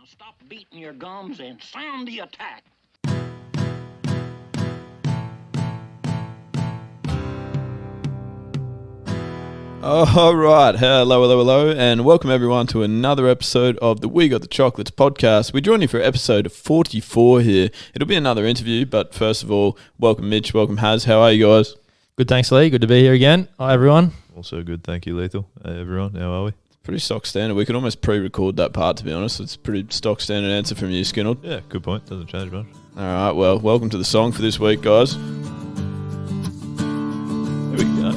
Now stop beating your gums and sound the attack. All right, hello, and welcome everyone to another episode of the We Got the Chocolates podcast. We join you for episode 44 here. It'll be another interview, but first of all, welcome Mitch, welcome Haz. How are you guys? Good, thanks Lee. Good to be here again. Hi everyone. Also good, thank you Leighthal. Hey everyone, how are we? Pretty stock standard. We could almost pre-record that part, to be honest. It's a pretty stock standard answer from you, Skinnell. Yeah, good point. Doesn't change much. All right, well, welcome to the song for this week, guys. There we go.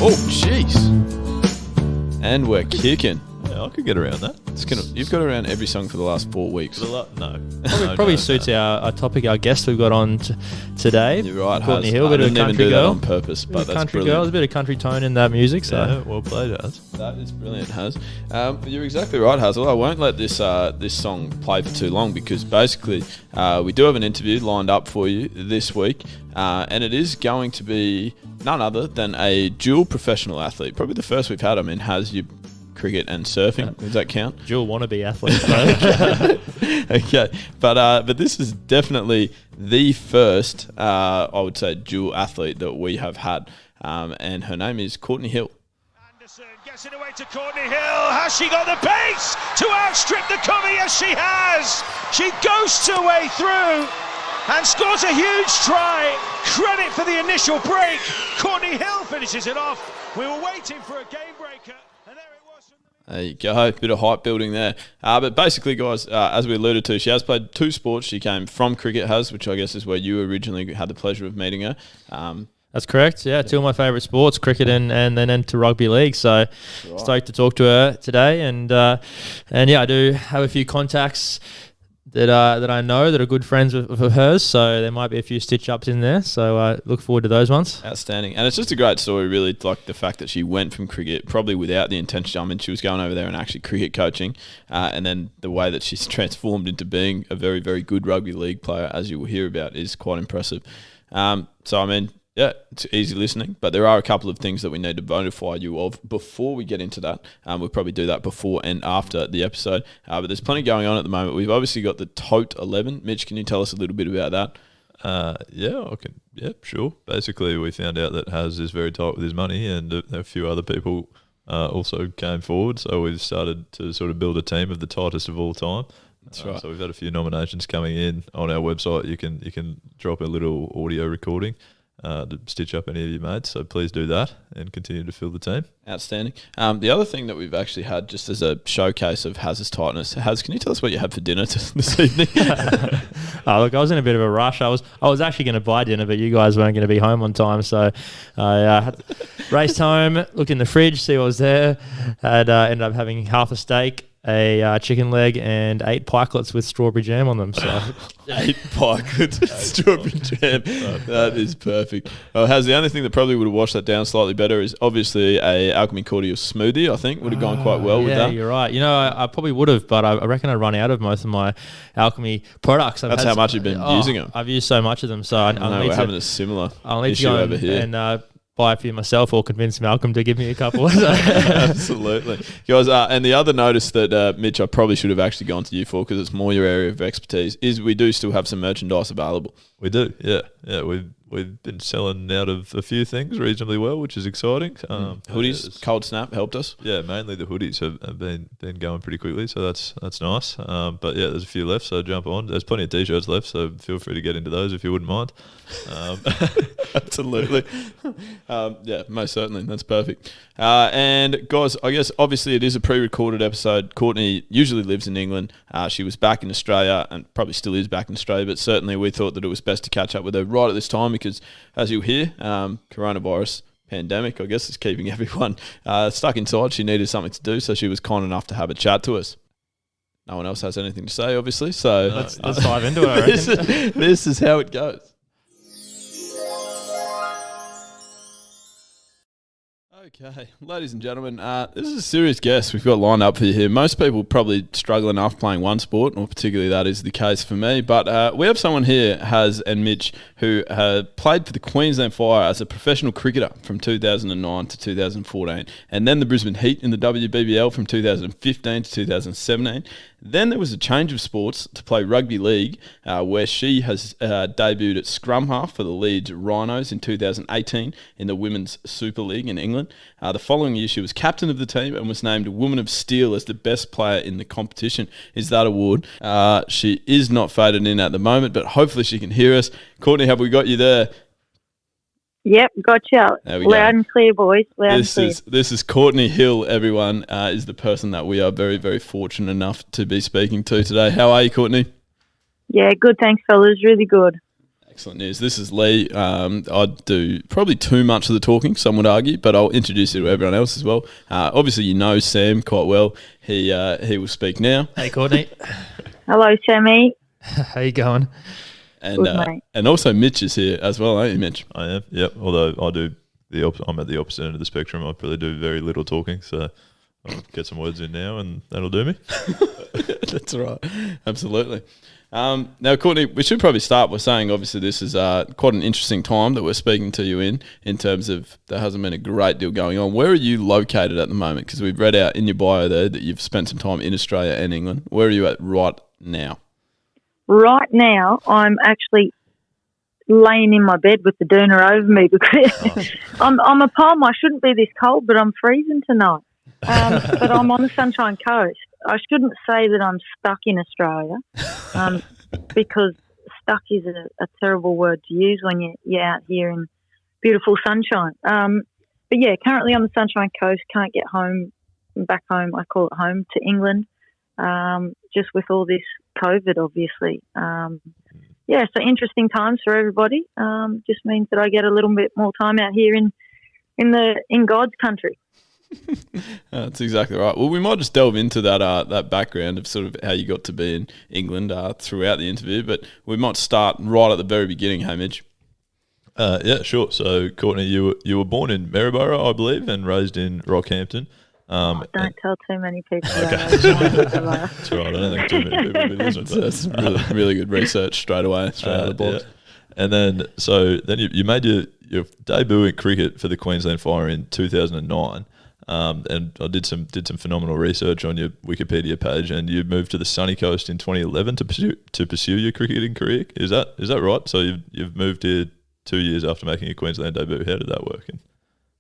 Oh, jeez. And we're kicking. Yeah, I could get around that. Skinnell, you've got around every song for the last 4 weeks. No. Probably suits our topic, our guest we've got on today. You're right, Courtney Haz. Hill, I bit of didn't even country do that girl. on purpose, but that's Country brilliant. girl, there's a bit of country tone in that music. So Yeah, well played, Haz. That is brilliant, Haz. You're exactly right, Hazel. I won't let this song play for too long because basically we do have an interview lined up for you this week, and it is going to be none other than a dual professional athlete. Probably the first we've had. I mean, Haz, you cricket and surfing. Does that count? dual wannabe athlete. So. Okay, but this is definitely the first, I would say, dual athlete that we have had, and her name is Courtney Hill. Anderson gets it away to Courtney Hill. Has she got the pace to outstrip the cover? Yes, she has. She ghosts her way through and scores a huge try. Credit for the initial break. Courtney Hill finishes it off. We were waiting for a game breaker, and there it was. There you go, bit of hype building there. But basically, guys, as we alluded to, she has played 2 sports. She came from cricket, which I guess is where you originally had the pleasure of meeting her. That's correct. Yeah, 2 of my favourite sports, cricket and then into rugby league. So stoked to talk to her today. And yeah, I do have a few contacts that I know that are good friends with hers, so there might be a few stitch-ups in there, so look forward to those ones. Outstanding. And it's just a great story, really, like the fact that she went from cricket, probably without the intention. I mean, she was going over there and actually cricket coaching, and then the way that she's transformed into being a very, very good rugby league player, as you will hear about, is quite impressive. So, I mean, yeah, it's easy listening, but there are a couple of things that we need to notify you of before we get into that. We'll probably do that before and after the episode, but there's plenty going on at the moment. We've obviously got the Tote 11. Mitch, can you tell us a little bit about that? Yeah, I can. Yeah, sure. Basically, we found out that Haz is very tight with his money, and a few other people also came forward. So we've started to sort of build a team of the tightest of all time. That's right. So we've had a few nominations coming in on our website. You can drop a little audio recording to stitch up any of your mates, so please do that and continue to fill the team. Outstanding. The other thing that we've actually had just as a showcase of Haz's tightness, Haz, can you tell us what you had for dinner this evening? Look, I was in a bit of a rush. I was actually going to buy dinner, but you guys weren't going to be home on time, so I raced home, looked in the fridge, see what was there, and ended up having half a steak, a chicken leg, and 8 pikelets with strawberry jam on them. So 8 pikelets with strawberry jam. That is perfect. Haz, the only thing that probably would have washed that down slightly better is obviously a alchemy cordial smoothie. I think would have gone quite well with that. Yeah, you're right. You know, I probably would have, but I reckon I'd run out of most of my alchemy products. That's how much you've been using them. I've used so much of them, so we're having a similar I'll need issue to go over here. and buy a few myself or convince Malcolm to give me a couple. Absolutely. Guys, and the other notice that, Mitch, I probably should have actually gone to you for because it's more your area of expertise, is we do still have some merchandise available. We do, yeah. We've been selling out of a few things reasonably well, which is exciting. Hoodies, Cold Snap helped us. Yeah, mainly the hoodies have been going pretty quickly, so that's nice. But yeah, there's a few left, so jump on. There's plenty of t-shirts left, so feel free to get into those if you wouldn't mind. Absolutely. Yeah, most certainly. That's perfect. And guys, I guess obviously it is a pre-recorded episode. Courtney usually lives in England. She was back in Australia and probably still is back in Australia, but certainly we thought that it was best to catch up with her right at this time because, as you'll hear, coronavirus pandemic, I guess, is keeping everyone stuck inside. She needed something to do, so she was kind enough to have a chat to us. No one else has anything to say, obviously, so let's dive into it, I reckon. This is how it goes. Okay, ladies and gentlemen, this is a serious guest we've got lined up for you here. Most people probably struggle enough playing one sport, or particularly that is the case for me. But we have someone here, Haz and Mitch, who played for the Queensland Fire as a professional cricketer from 2009 to 2014, and then the Brisbane Heat in the WBBL from 2015 to 2017. Then there was a change of sports to play rugby league, where she has debuted at scrum half for the Leeds Rhinos in 2018 in the Women's Super League in England. The following year, she was captain of the team and was named Woman of Steel as the best player in the competition. Is that award? She is not faded in at the moment, but hopefully she can hear us. Courtney, have we got you there? Yep, gotcha. Loud and clear, boys. This is Courtney Hill, everyone, is the person that we are very, very fortunate enough to be speaking to today. How are you, Courtney? Yeah, good, thanks, fellas. Really good. Excellent news. This is Lee. I do probably too much of the talking, some would argue, but I'll introduce you to everyone else as well. Obviously, you know Sam quite well. He will speak now. Hey, Courtney. Hello, Sammy. How you going? And also Mitch is here as well, aren't you, Mitch? I am, yep. Although I'm at the opposite end of the spectrum. I probably do very little talking, so I'll get some words in now and that'll do me. That's right. Absolutely. Now, Courtney, we should probably start by saying, obviously, this is quite an interesting time that we're speaking to you in terms of there hasn't been a great deal going on. Where are you located at the moment? Because we've read out in your bio there that you've spent some time in Australia and England. Where are you at right now? Right now, I'm actually laying in my bed with the doona over me because I'm a palm. I shouldn't be this cold, but I'm freezing tonight. But I'm on the Sunshine Coast. I shouldn't say that I'm stuck in Australia because stuck is a terrible word to use when you're out here in beautiful sunshine. But yeah, currently on the Sunshine Coast, can't get back home. I call it home to England. Just with all this COVID, obviously. So interesting times for everybody. Just means that I get a little bit more time out here in God's country. That's exactly right. Well, we might just delve into that background of sort of how you got to be in England throughout the interview, but we might start right at the very beginning, Mitch. Yeah, sure. So, Courtney, you were born in Maryborough, I believe, and raised in Rockhampton. Don't tell too many people. Okay. That's right. I don't think too many people will be listening to that. That's really good research straight away, straight out of the box. Yeah. And then, you made your debut in cricket for the Queensland Fire in 2009. And I did some phenomenal research on your Wikipedia page, and you moved to the sunny coast in 2011 to pursue your cricketing career. Is that right? So you've moved here 2 years after making your Queensland debut. How did that work?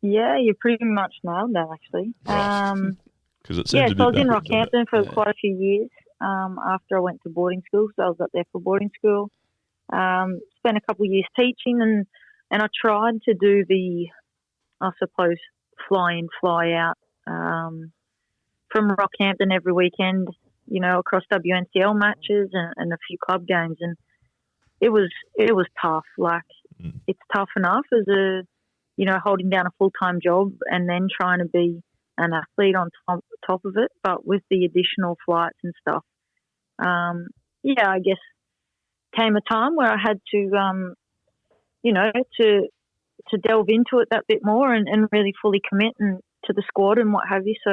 Yeah, you pretty much nailed that, actually. Because it seems so I was in Rockhampton for quite a few years after I went to boarding school. So I was up there for boarding school. Spent a couple of years teaching, and I tried to do fly in, fly out from Rockhampton every weekend, across WNCL matches and a few club games. And it was tough. Like, it's tough enough as holding down a full-time job and then trying to be an athlete on top of it, but with the additional flights and stuff. I guess came a time where I had to, to delve into it that bit more and really fully commit to the squad and what have you. So,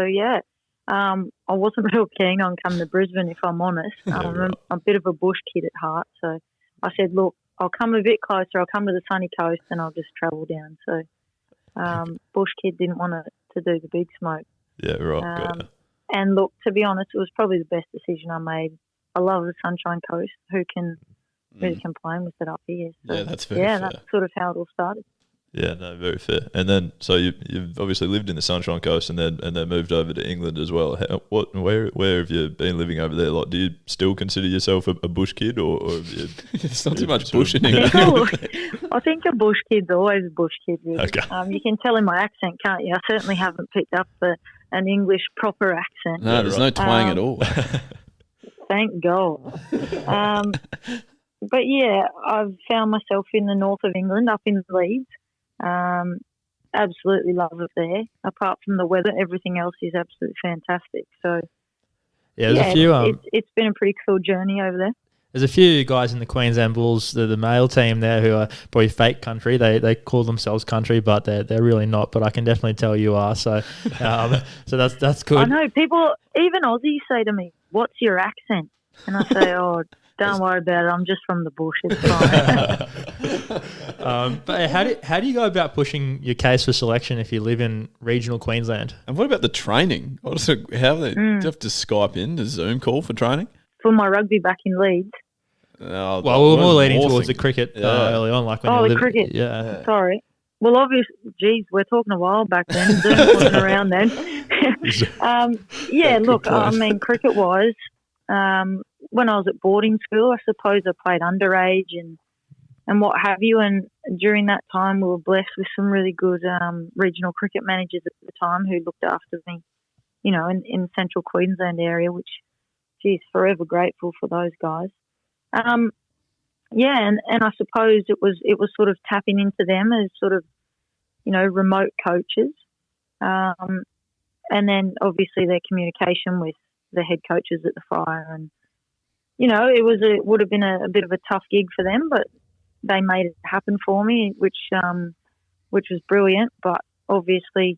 I wasn't real keen on coming to Brisbane, if I'm honest. I'm a bit of a bush kid at heart. So I said, look, I'll come a bit closer. I'll come to the sunny coast and I'll just travel down. So bush kid didn't want to do the big smoke. Yeah, right. And look, to be honest, it was probably the best decision I made. I love the Sunshine Coast. Who can really complain with it up here? So, yeah, that's very fair. That's sort of how it all started. Yeah, no, very fair. And then, so you've obviously lived in the Sunshine Coast, and then moved over to England as well. Where have you been living over there? Like, do you still consider yourself a bush kid, or have you, it's not too much bush in England? I think a bush kid's always a bush kid. Really. Okay. You can tell in my accent, can't you? I certainly haven't picked up an English proper accent. No, there's no twang at all. Thank God. But yeah, I've found myself in the north of England, up in Leeds. Absolutely love it there. Apart from the weather, everything else is absolutely fantastic. So there's a few. It's been a pretty cool journey over there. There's a few guys in the Queensland Bulls, the male team there, who are probably fake country. They call themselves country, but they're really not. But I can definitely tell you are. So that's good. I know people, even Aussies, say to me, "What's your accent?" And I say, "Oh, don't worry about it. I'm just from the bush. It's fine." But how do you go about pushing your case for selection if you live in regional Queensland? And what about the training? Do you have to Skype in a Zoom call for training? For my rugby back in Leeds. Well, We're more leaning towards the cricket early on, like when you the live, cricket. Yeah. Sorry. Well, obviously, geez, we're talking a while back then. Zoom wasn't around then. Look, I mean, cricket-wise, when I was at boarding school, I suppose I played underage and what have you. And during that time, we were blessed with some really good regional cricket managers at the time who looked after me, you know, in central Queensland area, which, geez, forever grateful for those guys. And I suppose it was sort of tapping into them as sort of, you know, remote coaches. And then obviously their communication with the head coaches at the Fire. And, you know, it would have been a bit of a tough gig for them, but they made it happen for me, which was brilliant. But obviously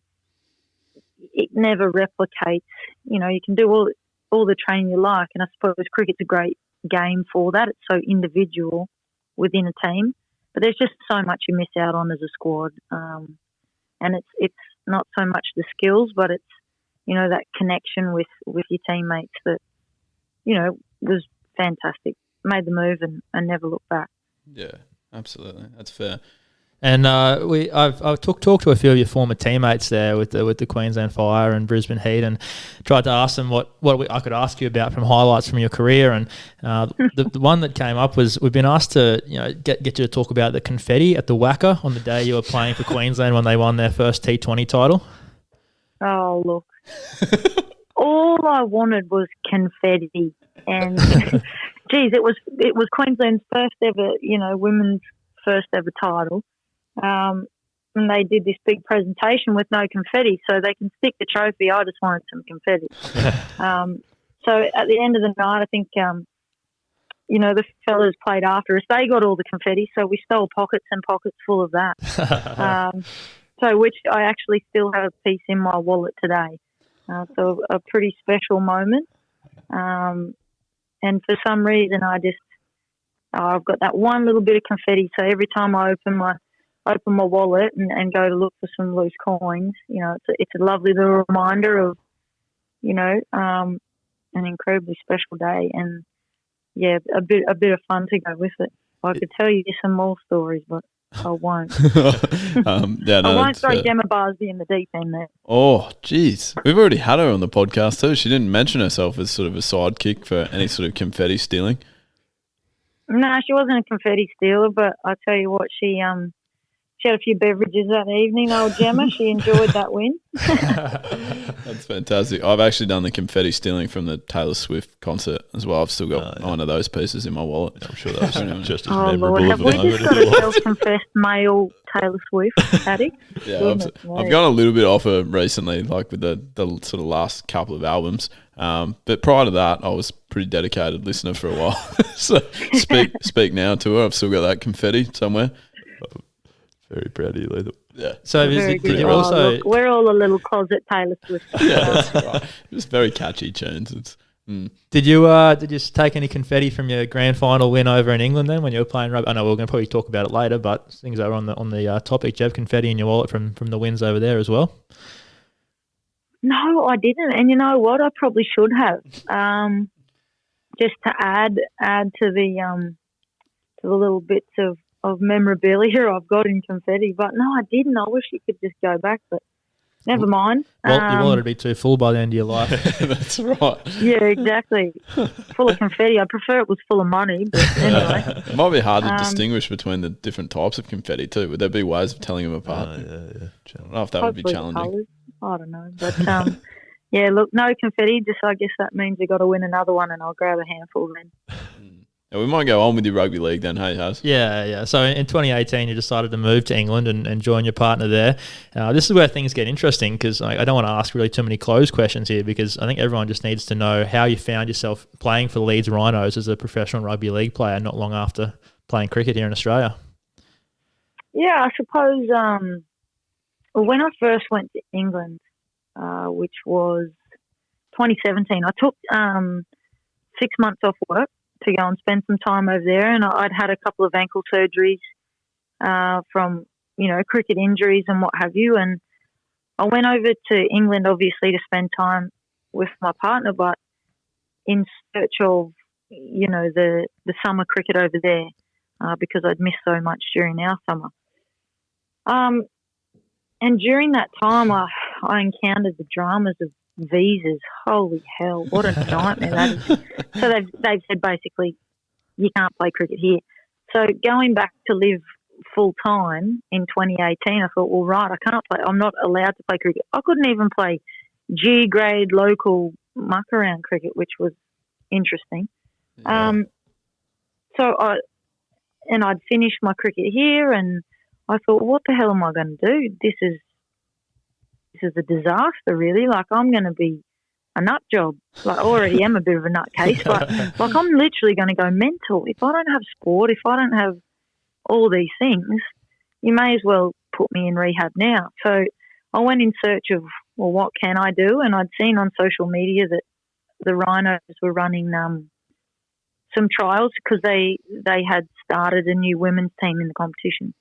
it never replicates, you know, you can do all the training you like. And I suppose cricket's a great game for that. It's so individual within a team, but there's just so much you miss out on as a squad. And it's not so much the skills, but it's, you know, that connection with your teammates that, you know, was fantastic. Made the move and never looked back. Yeah, absolutely. That's fair. And I've talked to a few of your former teammates there with the Queensland Fire and Brisbane Heat, and tried to ask them what I could ask you about from highlights from your career. And the one that came up was, we've been asked to, you know, get you to talk about the confetti at the Wacker on the day you were playing for Queensland when they won their first T20 title. Oh, look. All I wanted was confetti, and geez, it was Queensland's first ever, you know, women's first ever title. And they did this big presentation with no confetti, so they can stick the trophy. I just wanted some confetti. So at the end of the night, I think, you know, the fellas played after us. They got all the confetti, so we stole pockets and pockets full of that. So which I actually still have a piece in my wallet today. So a pretty special moment. And for some reason, I've got that one little bit of confetti. So every time I open my wallet and go to look for some loose coins, you know, it's a lovely little reminder of, you know, an incredibly special day, and yeah, a bit of fun to go with it. I could tell you some more stories, but I won't. I won't throw Gemma Barsby in the deep end there. Oh, geez. We've already had her on the podcast too. She didn't mention herself as sort of a sidekick for any sort of confetti stealing. No, she wasn't a confetti stealer, but I tell you what, she had a few beverages that evening, old Gemma. She enjoyed that win. That's fantastic. I've actually done the confetti stealing from the Taylor Swift concert as well. I've still got one of those pieces in my wallet. I'm sure that was just as Lord, memorable have of we a just moment. got a self-confessed male Taylor Swift addict? Yeah, I've gone a little bit off her recently, like with the sort of last couple of albums. But prior to that, I was pretty dedicated listener for a while. So speak now to her. I've still got that confetti somewhere. Very proud of you, Leighthal. Yeah. So did you also? Look, we're all a little closet Taylor Swift. Yeah, that's right. Just very catchy tunes. Did you take any confetti from your grand final win over in England then when you were playing rugby? I know we're going to probably talk about it later, but things are on the topic. Do you have confetti in your wallet from the wins over there as well? No, I didn't, and you know what? I probably should have. Just to add to the little bits of memorabilia I've got in confetti, but no, I didn't. I wish you could just go back, but never mind. Well, your wallet would be too full by the end of your life. That's right. Yeah, exactly. Full of confetti. I prefer it was full of money, but anyway. It might be hard to distinguish between the different types of confetti too. Would there be ways of telling them apart? Yeah. I don't know if that would be Hopefully challenging. colours. I don't know, but yeah. Look, no confetti. Just I guess that means you got to win another one, and I'll grab a handful then. Yeah, we might go on with your rugby league then, hey, Haz? Yeah. So in 2018, you decided to move to England and join your partner there. This is where things get interesting because I don't want to ask really too many closed questions here because I think everyone just needs to know how you found yourself playing for the Leeds Rhinos as a professional rugby league player not long after playing cricket here in Australia. Yeah, I suppose when I first went to England, which was 2017, I took 6 months off work to go and spend some time over there, and I'd had a couple of ankle surgeries from, cricket injuries and what have you, and I went over to England obviously to spend time with my partner, but in search of, the summer cricket over there because I'd missed so much during our summer. And during that time, I encountered the dramas of visas. Holy hell, what a nightmare that is. So they've said basically you can't play cricket here. So going back to live full time in 2018, I thought, well, right, I can't play. I'm not allowed to play cricket. I couldn't even play G grade local muck around cricket, which was interesting. Yeah. I'd finished my cricket here, and I thought, what the hell am I going to do? This is a disaster, really. Like, I'm going to be a nut job. Like, I already am a bit of a nutcase, but like, I'm literally going to go mental. If I don't have sport, if I don't have all these things, you may as well put me in rehab now. So I went in search of, well, what can I do? And I'd seen on social media that the Rhinos were running some trials because they had started a new women's team in the competition.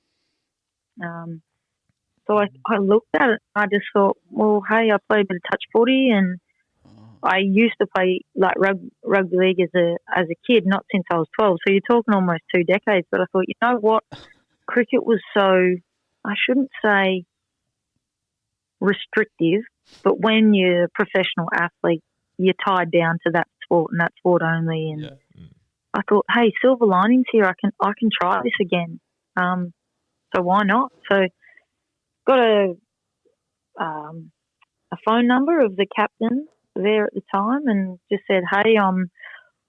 So I looked at it. I just thought, well, hey, I played a bit of touch footy, and I used to play like rugby league as a kid, not since I was 12. So you're talking almost 2 decades. But I thought, you know what, cricket was so, I shouldn't say restrictive, but when you're a professional athlete, you're tied down to that sport and that sport only. And I thought, hey, silver linings here. I can try this again. So why not? So got a phone number of the captain there at the time and just said, hey, I'm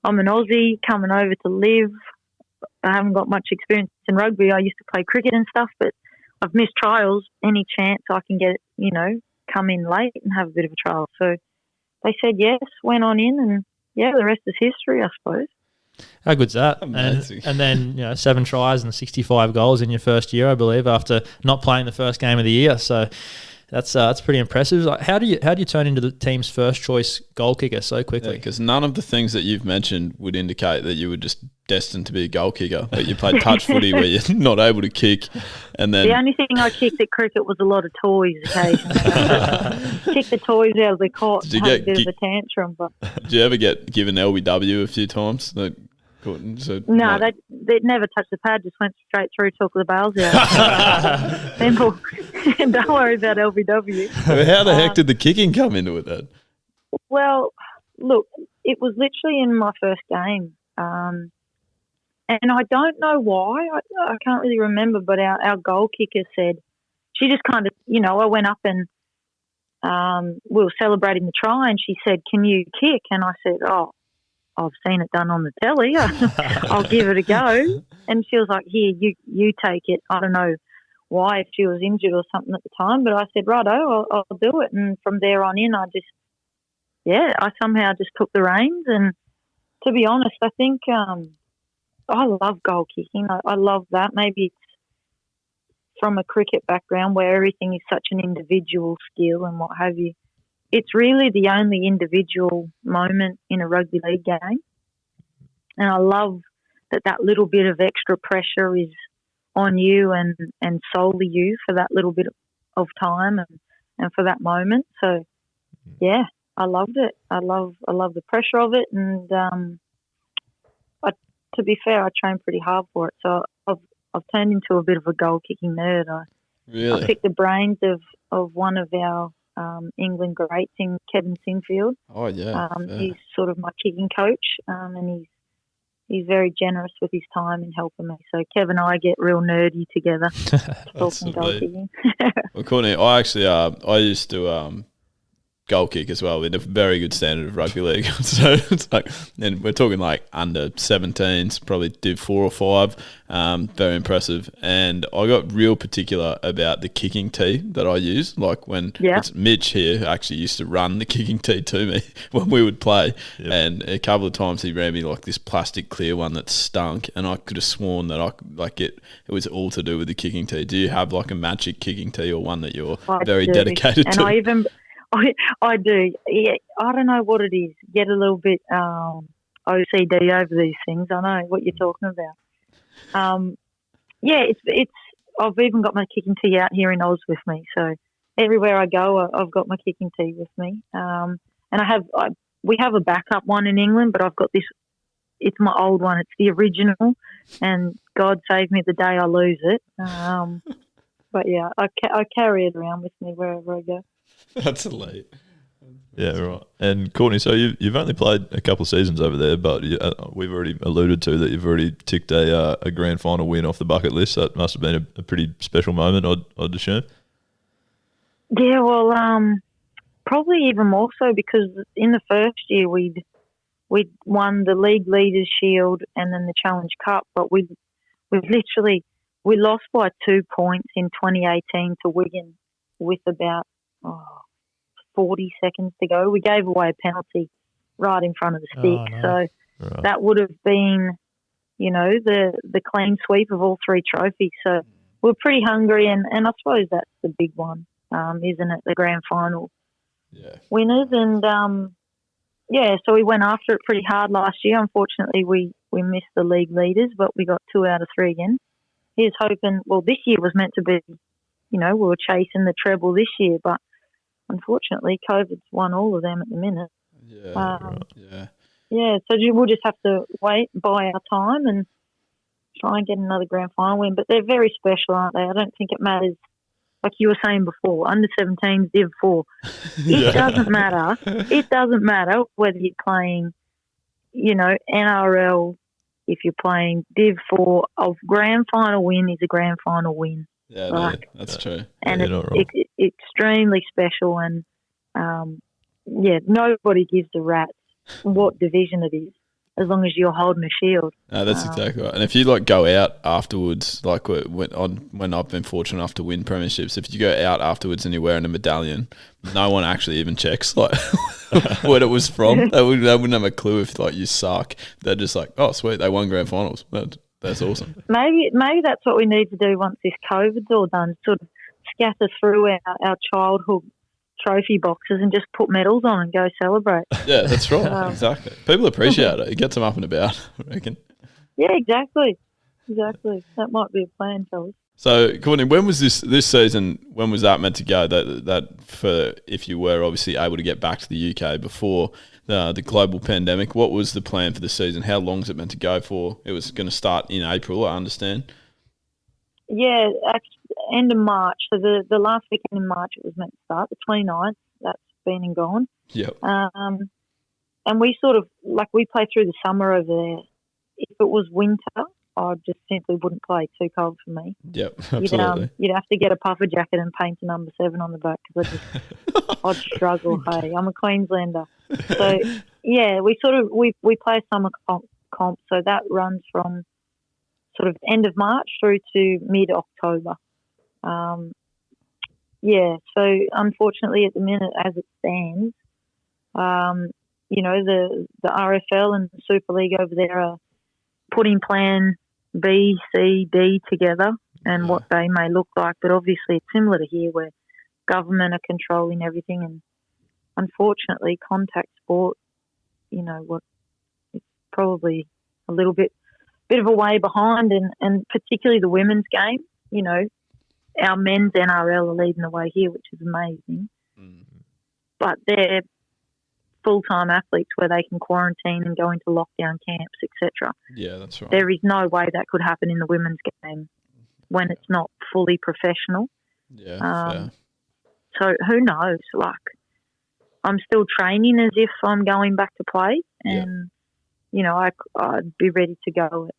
an Aussie coming over to live. I haven't got much experience in rugby. I used to play cricket and stuff, but I've missed trials. Any chance I can get, come in late and have a bit of a trial? So they said yes, went on in, and the rest is history, I suppose. How good's that? Amazing. And then 7 tries and 65 goals in your first year, I believe, after not playing the first game of the year. So that's pretty impressive. Like, how do you turn into the team's first choice goal kicker so quickly? Because none of the things that you've mentioned would indicate that you were just destined to be a goal kicker. But you played touch footy where you're not able to kick, and then the only thing I kicked at cricket was a lot of toys occasionally. Kick the toys out of the court, have a bit of a tantrum. But did you ever get given LBW a few times? No, they'd never touched the pad, just went straight through, took the bails out. Simple. Don't worry about LBW. How the heck did the kicking come into it then? Well, look, it was literally in my first game. And I don't know why. I can't really remember, but our goal kicker said, she just kind of, I went up and we were celebrating the try, and she said, can you kick? And I said, oh, I've seen it done on the telly. I'll give it a go. And she was like, here, you take it. I don't know why, if she was injured or something at the time, but I said, righto, I'll do it. And from there on in, I somehow just took the reins. And to be honest, I think I love goal kicking. I love that. Maybe it's from a cricket background where everything is such an individual skill and what have you. It's really the only individual moment in a rugby league game. And I love that little bit of extra pressure is on you and solely you for that little bit of time and for that moment. So, yeah, I loved it. I love the pressure of it. And to be fair, I trained pretty hard for it. So I've turned into a bit of a goal-kicking nerd. Really? I picked the brains of one of our England greats in Kevin Sinfield. Oh, yeah. He's sort of my kicking coach, and he's very generous with his time in helping me. So Kevin and I get real nerdy together talking goal kicking. Well, Courtney, I actually I used to goal kick as well in a very good standard of rugby league. So it's like, and we're talking like under 17s, probably Div 4 or 5. Very impressive. And I got real particular about the kicking tee that I use. Like when it's Mitch here who actually used to run the kicking tee to me when we would play. Yep. And a couple of times he ran me like this plastic clear one that stunk, and I could have sworn that it was all to do with the kicking tee. Do you have like a magic kicking tee or one that you're very dedicated to? I do. Yeah, I don't know what it is. Get a little bit OCD over these things. I know what you're talking about. It's. I've even got my kicking tee out here in Oz with me. So everywhere I go, I've got my kicking tee with me. And we have a backup one in England, but I've got this. It's my old one. It's the original, and God save me the day I lose it. But yeah, I carry it around with me wherever I go. That's elite. Yeah, right. And Courtney, so you've only played a couple of seasons over there, but we've already alluded to that you've already ticked a grand final win off the bucket list. That must have been a pretty special moment, I'd assume. Yeah, well, probably even more so because in the first year we'd won the League Leaders Shield and then the Challenge Cup, but we lost by 2 points in 2018 to Wigan with about 40 seconds to go. We gave away a penalty right in front of the stick. So that would have been, the clean sweep of all 3 trophies. So we're pretty hungry, and I suppose that's the big one, isn't it? The grand final winners. And, so we went after it pretty hard last year. Unfortunately, we missed the league leaders, but we got 2 out of 3 again. Here's hoping, this year was meant to be, we were chasing the treble this year, but unfortunately, COVID's won all of them at the minute. So we'll just have to wait, buy our time, and try and get another grand final win. But they're very special, aren't they? I don't think it matters. Like you were saying before, under 17s, Div 4. It doesn't matter. It doesn't matter whether you're playing, NRL. If you're playing Div 4, a grand final win is a grand final win. Yeah, that's true. And it's extremely special, and nobody gives a rat's what division it is, as long as you're holding a shield. No, that's exactly right. And if you go out afterwards, like when I've been fortunate enough to win premierships, if you go out afterwards and you're wearing a medallion, no one actually even checks what it was from. They wouldn't have a clue if you suck. They're just like, oh sweet, they won grand finals. That's awesome. Maybe that's what we need to do once this COVID's all done. Sort of scatter through our childhood trophy boxes and just put medals on and go celebrate. Yeah, that's right. Exactly. People appreciate it. It gets them up and about, I reckon. Yeah, exactly. That might be a plan, fellas. So, Courtney, when was this season? When was that meant to go? That for if you were obviously able to get back to the UK before the global pandemic, what was the plan for the season? How long is it meant to go for? It was going to start in April, I understand. Yeah, end of March. So the last weekend in March it was meant to start, the 29th. That's been and gone. Yep. And we sort of, we play through the summer over there. If it was winter, I just simply wouldn't play. Too cold for me. Yep, absolutely. You'd have to get a puffer jacket and paint a number 7 on the back because I'd struggle. Hey, I'm a Queenslander. So, yeah, we play a summer comp, so that runs from sort of end of March through to mid-October. So unfortunately at the minute as it stands, the RFL and the Super League over there are putting plan B, C, D together and what they may look like. But obviously it's similar to here where government are controlling everything, and unfortunately contact sport, it's probably a little bit of a way behind, and particularly the women's game. Our men's NRL are leading the way here, which is amazing. Mm-hmm. But they're full-time athletes where they can quarantine and go into lockdown camps, etc. Yeah, that's right. There is no way that could happen in the women's game when it's not fully professional. Yeah, fair. So who knows? I'm still training as if I'm going back to play, and I'd be ready to go.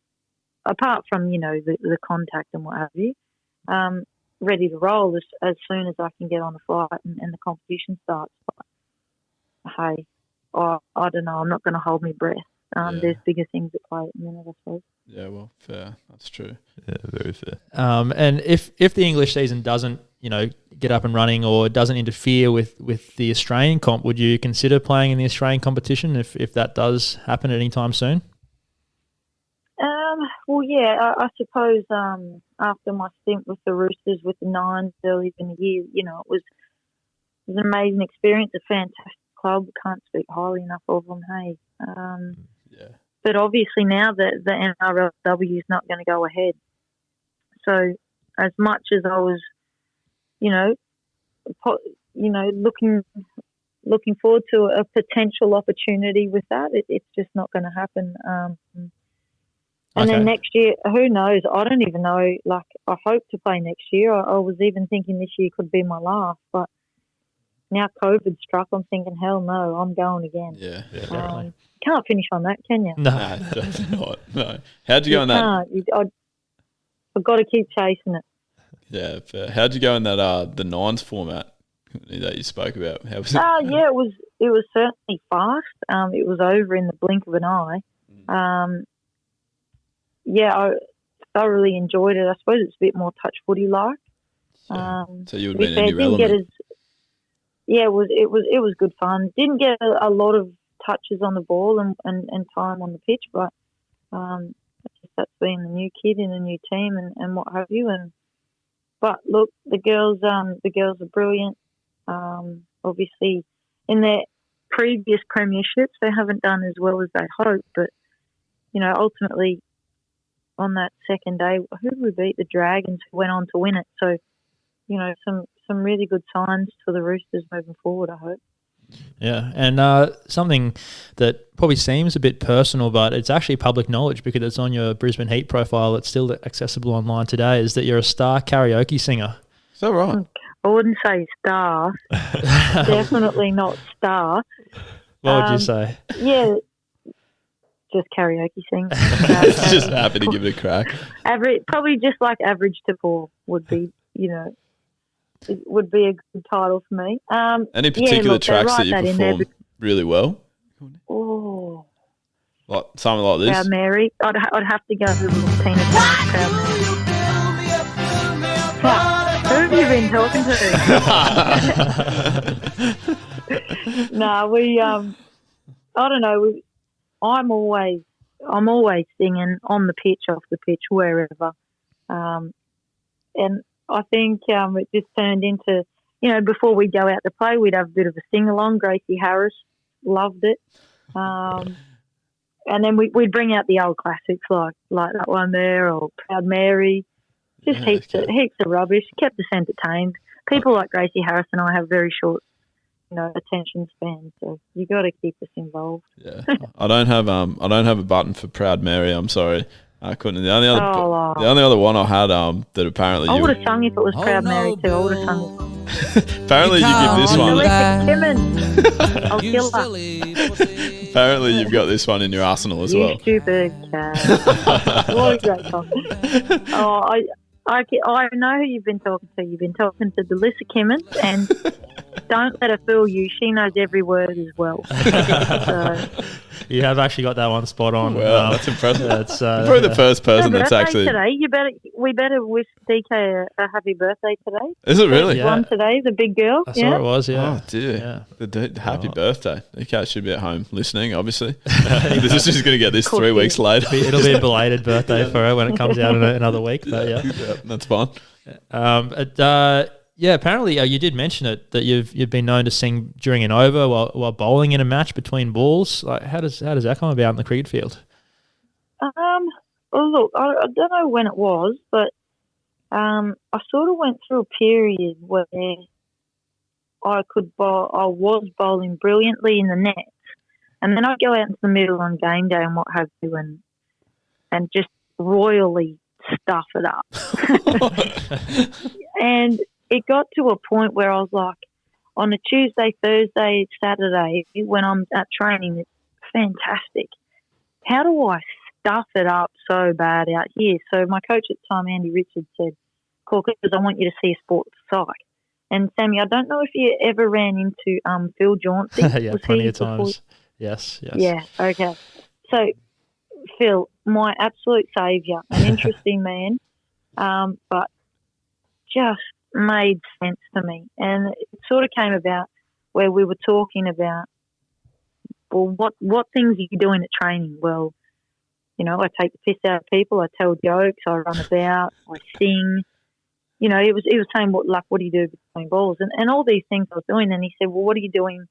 Apart from the contact and what have you, ready to roll as soon as I can get on a flight and the competition starts. But hey, I don't know. I'm not going to hold my breath. There's bigger things at play at the minute, I suppose. Yeah, well, fair. That's true. Yeah, very fair. And if the English season doesn't, get up and running or doesn't interfere with the Australian comp, would you consider playing in the Australian competition if that does happen at any time soon? Well, yeah, I suppose after my stint with the Roosters with the Nines early in the year, it was an amazing experience, a fantastic club. Can't speak highly enough of them, hey. But obviously now the NRLW is not going to go ahead. So as much as I was, looking forward to a potential opportunity with that, it's just not going to happen. And then next year, who knows? I don't even know. Like, I hope to play next year. I was even thinking this year could be my last, but now COVID struck. I'm thinking, hell no, I'm going again. Yeah. Can't finish on that, can you? No, definitely not. No. How'd you go in that? I've got to keep chasing it. Yeah, fair. How'd you go in that the Nines format that you spoke about? How was it? Yeah, it was certainly fast. It was over in the blink of an eye. I thoroughly enjoyed it. I suppose it's a bit more touch footy like. So you would have been in your element. It was good fun. Didn't get a lot of touches on the ball and time on the pitch, but I guess that's being a new kid in a new team and what have you. But look, the girls are brilliant. Obviously, in their previous premierships, they haven't done as well as they hoped, but ultimately on that second day, who did we beat? The Dragons, who went on to win it. So, some really good signs for the Roosters moving forward, I hope. Yeah, and something that probably seems a bit personal, but it's actually public knowledge because it's on your Brisbane Heat profile. It's still accessible online today, is that you're a star karaoke singer. Is that right? I wouldn't say star. Definitely not star. What would you say? Yeah, just karaoke sing. Just happy to give it a crack. Probably just like average to poor would be, it would be a good title for me. Any particular tracks that you perform really well? Oh, like something like this? Proud Mary. I'd have to go to the Tina Turner, Proud Mary. Who have you been talking to? No, we. I don't know. I'm always singing on the pitch, off the pitch, wherever. And I think it just turned into, before we'd go out to play, we'd have a bit of a sing-along. Gracie Harris loved it. And then we'd bring out the old classics like that one there or Proud Mary. Just heaps of rubbish. Kept us entertained. People like Gracie Harris and I have very short, attention span, so you got to keep us involved. Yeah, I don't have a button for Proud Mary. I'm sorry. I couldn't. The only other one I had that apparently I would have sung if it was Proud Mary too. I would have sung it. Apparently you give this one. I'll kill her. Apparently you've got this one in your arsenal as well. You stupid cat. What a great song. I know who you've been talking to. You've been talking to Delissa Kimmins, and don't let her fool you. She knows every word as well. So, you have actually got that one spot on. Wow, that's impressive. That's You're probably the first person that's actually today. We better wish DK a happy birthday today. Is it really? Yeah. One today, the big girl. I saw it was. Yeah. Oh dear. Yeah. Happy birthday. DK should be at home listening. Obviously, this is just going to get this 3 weeks later. It'll be a belated birthday for her when it comes out in another week. But yeah, that's fine. Apparently you did mention it that you've been known to sing during an over while bowling in a match between balls. Like how does that come about in the cricket field? Well, look, I don't know when it was, but I sort of went through a period where I was bowling brilliantly in the nets, and then I'd go out into the middle on game day and what have you, and just royally stuff it up. And it got to a point where I was like, on a Tuesday, Thursday, Saturday, when I'm at training, it's fantastic. How do I stuff it up so bad out here? So my coach at the time, Andy Richards, said, Corka, I want you to see a sports psych. And Sammy, I don't know if you ever ran into Phil Jauncey. Yeah, Was plenty he of before- times. Yes. Yeah, okay. So, Phil, my absolute saviour, an interesting man, but just made sense to me. And it sort of came about where we were talking about, well, what things are you doing at training? Well, you know, I take the piss out of people, I tell jokes, I run about, I sing. You know, he was saying, what do you do between balls? And all these things I was doing. And he said, well, what are you doing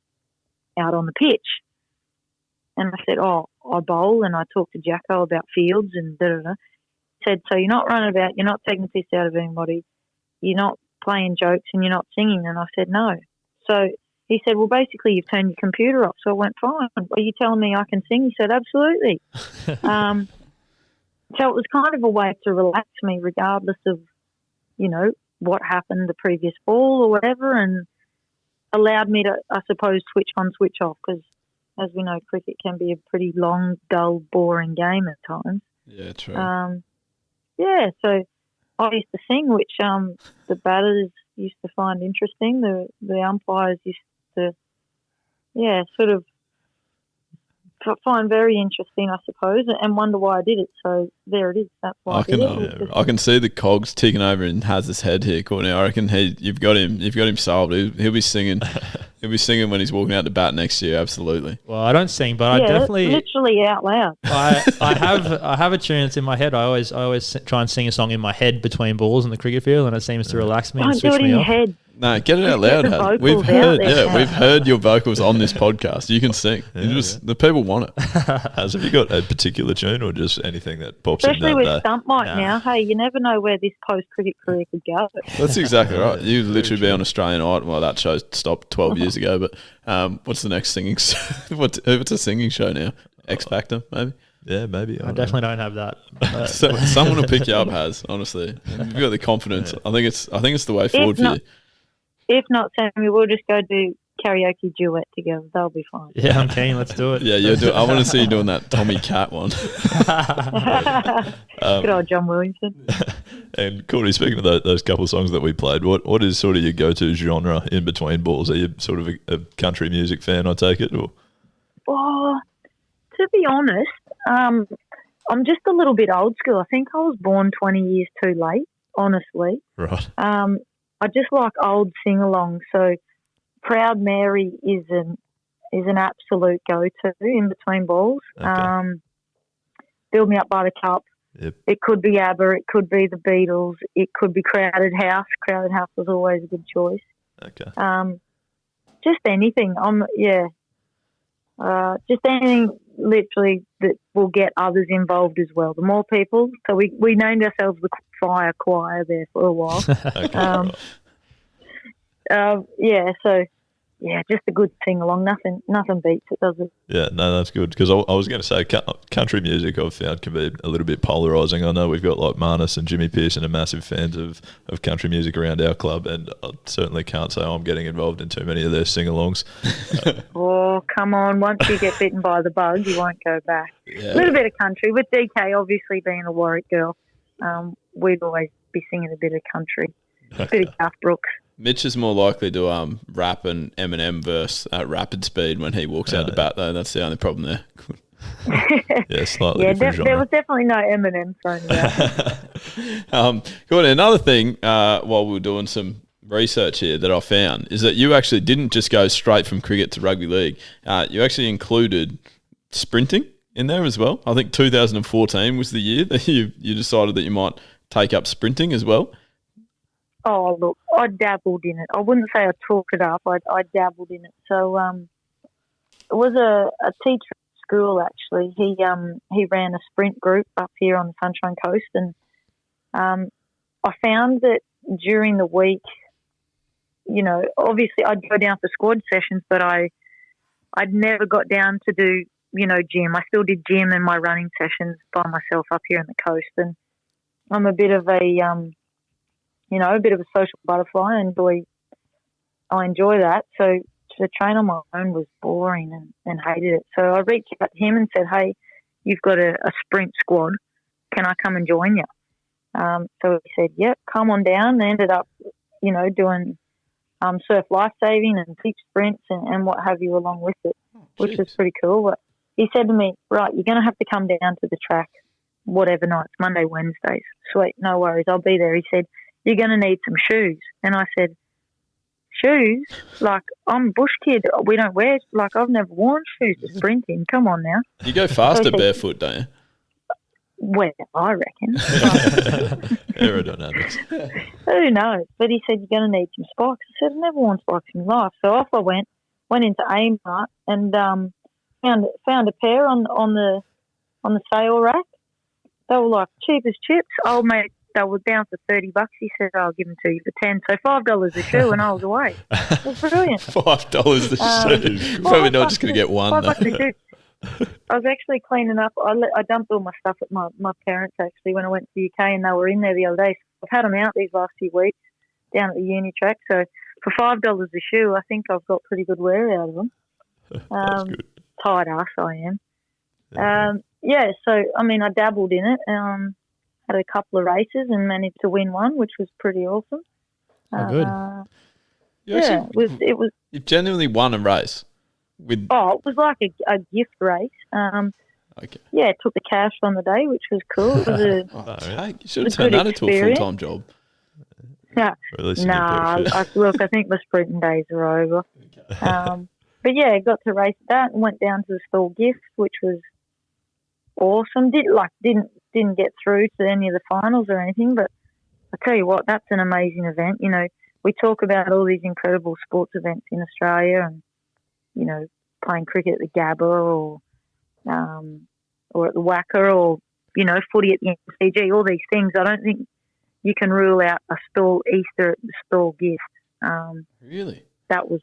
out on the pitch? And I said, oh, I bowl and I talk to Jacko about fields and da-da-da. He said, so you're not running about, you're not taking the piss out of anybody, you're not playing jokes and you're not singing. And I said, no. So he said, well, basically you've turned your computer off. So I went, fine. Are you telling me I can sing? He said, absolutely. So it was kind of a way to relax me regardless of, you know, what happened the previous ball or whatever, and allowed me to, I suppose, switch on, switch off, because as we know, cricket can be a pretty long, dull, boring game at times. Yeah, true. Yeah, so I used to sing, which the batters used to find interesting. The umpires used to, sort of find very interesting, I suppose, and wonder why I did it. So there it is. That's why I did it. I can see the cogs ticking over in Haz's head here, Courtney. I reckon you've got him solved. He'll be singing. He'll be singing when he's walking out to bat next year. Absolutely. Well, I don't sing, but I definitely literally out loud. I have a tune that's in my head. I always try and sing a song in my head between balls in the cricket field, and it seems to relax me and Don't switch do it in me your off. head. No, get it out loud, Haz. We've heard your vocals on this podcast. You can sing. The people want it. Haz, have you got a particular tune or just anything that pops Especially in with that day? Stump Mike now. Hey, you never know where this post-cricket career could go. That's exactly right. You'd literally be on Australian Idol. Well, that show stopped 12 years ago, but what's the next singing what's a singing show now? X Factor, maybe? Yeah, maybe. I definitely don't have that. Someone will pick you up, Haz, honestly. You've got the confidence. I think it's the way forward for you. If not, Sammy, we'll just go do karaoke duet together. That'll be fine. Yeah, I'm keen. Let's do it. Yeah, I want to see you doing that Tommy Cat one. Good old John Williamson. And Courtney, speaking of those couple of songs that we played, what is sort of your go-to genre in between balls? Are you sort of a country music fan, I take it? Or? Oh, to be honest, I'm just a little bit old school. I think I was born 20 years too late, honestly. Right. I just like old sing-along. So Proud Mary is an absolute go-to in between balls. Okay. Build Me Up by the Cup. Yep. It could be ABBA. It could be the Beatles. It could be Crowded House. Crowded House was always a good choice. Okay. Just anything. Just anything literally that will get others involved as well. The more people. So we named ourselves the Fire Choir there for a while. Okay. Just a good sing along. Nothing beats it, does it? Yeah, no, that's good. Because I was going to say country music I've found can be a little bit polarising. I know we've got like Marnus and Jimmy Pearson are massive fans of country music around our club, and I certainly can't say I'm getting involved in too many of their sing-alongs. Oh, come on. Once you get bitten by the bug, you won't go back. Yeah. A little bit of country. With DK obviously being a Warwick girl, we'd always be singing a bit of country. A bit of Garth Brooks. Mitch is more likely to rap an Eminem verse at rapid speed when he walks out to bat, though. That's the only problem there. Yeah, slightly different genre. There was definitely no Eminem thrown out. Good. Another thing, while we were doing some research here that I found, is that you actually didn't just go straight from cricket to rugby league. You actually included sprinting in there as well. I think 2014 was the year that you decided that you might take up sprinting as well. Oh, look, I dabbled in it. I wouldn't say I took it up. I dabbled in it. So it was a teacher at school, actually. He ran a sprint group up here on the Sunshine Coast, and I found that during the week, you know, obviously I'd go down for squad sessions, but I'd never got down to do, you know, gym. I still did gym and my running sessions by myself up here on the coast, and I'm a bit of a social butterfly. I enjoy that. So to train on my own was boring and hated it. So I reached out to him and said, hey, you've got a sprint squad. Can I come and join you? So he said, yep, come on down. They ended up, you know, doing surf lifesaving and teach sprints and what have you along with it, which was pretty cool. But he said to me, right, you're going to have to come down to the track whatever nights, Monday, Wednesdays. Sweet, no worries, I'll be there. He said, you're going to need some shoes. And I said, shoes? Like, I'm a bush kid. We don't wear, like, I've never worn shoes to sprint in. Come on now. You go faster barefoot, don't you? Well, I reckon. Aerodynamics. Who knows? But he said, you're going to need some spikes. I said, I've never worn spikes in my life. So off I went into Amart and found a pair on the sale rack. They were like cheap as chips. Old mate, they were down for $30. He said, I'll give them to you for 10. So $5 a shoe, and I was away. It was brilliant. $5 a shoe. Probably not just going to get one. $5 a shoe. I was actually cleaning up. I dumped all my stuff at my parents actually when I went to the UK, and they were in there the other day. So I've had them out these last few weeks down at the uni track. So for $5 a shoe, I think I've got pretty good wear out of them. That's good. Tight ass I am. So I mean, I dabbled in it. Had a couple of races and managed to win one, which was pretty awesome. Good. It was. You've genuinely won a race. It was like a gift race. Okay. Yeah, took the cash on the day, which was cool. It was you should have turned that into a full-time job. Look, I think my sprinting days are over. But yeah, got to race that and went down to the stall gift, which was awesome. Didn't get through to any of the finals or anything, but I tell you what, that's an amazing event. You know, we talk about all these incredible sports events in Australia, and you know, playing cricket at the Gabba or at the Wacker, or you know, footy at the MCG. All these things, I don't think you can rule out a stall Easter at the stall gift. Really, that was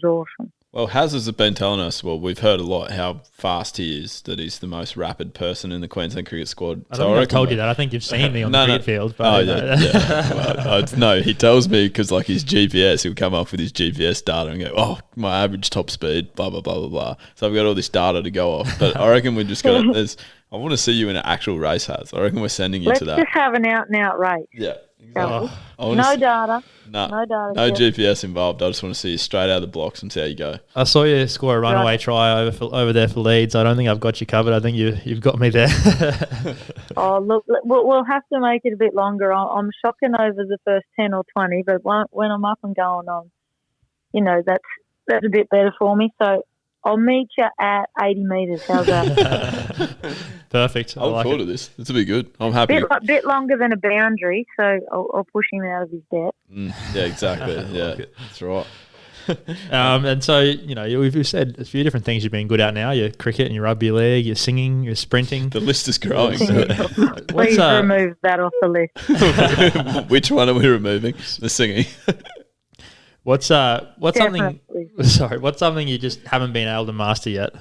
awesome. Well, Haz has been telling us, well, we've heard a lot how fast he is, that he's the most rapid person in the Queensland cricket squad. I don't think I've told you that. I think you've seen me on the cricket field. But no, he tells me because like his GPS, he'll come up with his GPS data and go, oh, my average top speed, blah, blah, blah, blah, blah. So I've got all this data to go off. But I reckon we just got to, I want to see you in an actual race, Haz. I reckon we're sending you to that. Let's just have an out-and-out race. Yeah. No data. No GPS involved. I just want to see you straight out of the blocks and see how you go. I saw you score a runaway try over there for Leeds. I don't think I've got you covered. I think you've got me there. Look, we'll have to make it a bit longer. I'm shocking over the first 10 or 20, but when I'm up and going on, you know, that's a bit better for me. So I'll meet you at 80 metres. How's that? Perfect. I look forward to this. This will be good. I'm happy. Bit longer than a boundary, so I'll push him out of his depth. Yeah, exactly. That's right. And so, you know, we've said a few different things you've been good at now. Your cricket and your rugby league, your singing, your sprinting. The list is growing. Please remove that off the list. Which one are we removing? The singing. What's something you just haven't been able to master yet?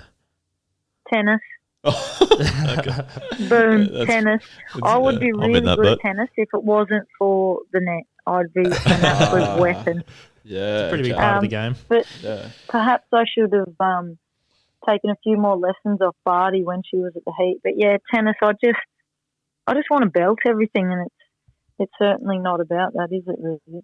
Tennis. Boom, tennis. I would be really good at tennis if it wasn't for the net. I'd be an absolute weapon. Yeah, it's a pretty big part of the game. But perhaps I should have taken a few more lessons off Poddy when she was at the Heat. But yeah, tennis. I just want to belt everything, and it's certainly not about that, is it? Really?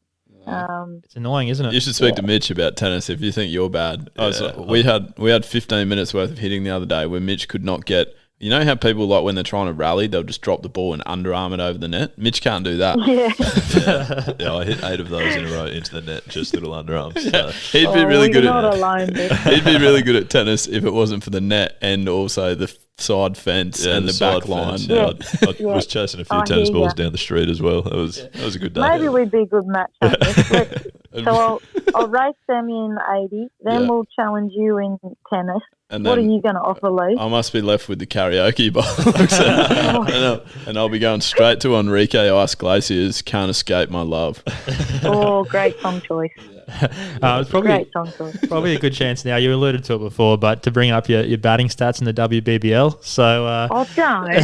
It's annoying, isn't it? You should speak to Mitch about tennis if you think you're bad. We had 15 minutes worth of hitting the other day where Mitch could not get. You know how people like when they're trying to rally, they'll just drop the ball and underarm it over the net? Mitch can't do that. Yeah. I hit 8 of those in a row into the net, just little underarms. So. He'd be really good not alone, he'd be really good at tennis if it wasn't for the net and also the side fence and the back line. I was chasing a few tennis balls down the street as well. That was a good day. Maybe we'd be a good match. So I'll race them in 80, then we'll challenge you in tennis. And what are you going to offer, Lee? I must be left with the karaoke box. And I'll be going straight to Enrique Ice Glaciers, Can't Escape My Love. Oh, great song choice. It's probably a good chance now. You alluded to it before, but to bring up your batting stats in the WBBL. So, don't.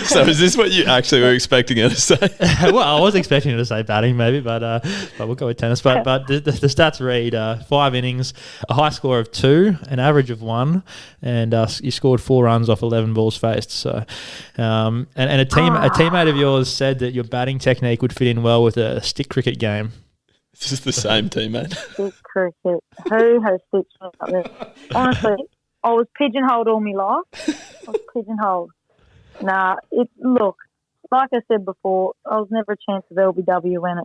So is this what you actually were expecting her to say? Well, I was expecting her to say batting maybe, but we'll go with tennis. But the stats read 5 innings, a high score of 2, an average of 1, and you scored 4 runs off 11 balls faced. So, and a teammate of yours said that your batting technique would fit in well with a stick cricket game. It's just the same team, mate. Stick cricket. Who has stitched me up there? Honestly, I was pigeonholed all my life. I was pigeonholed. Nah, look, like I said before, I was never a chance of LBW when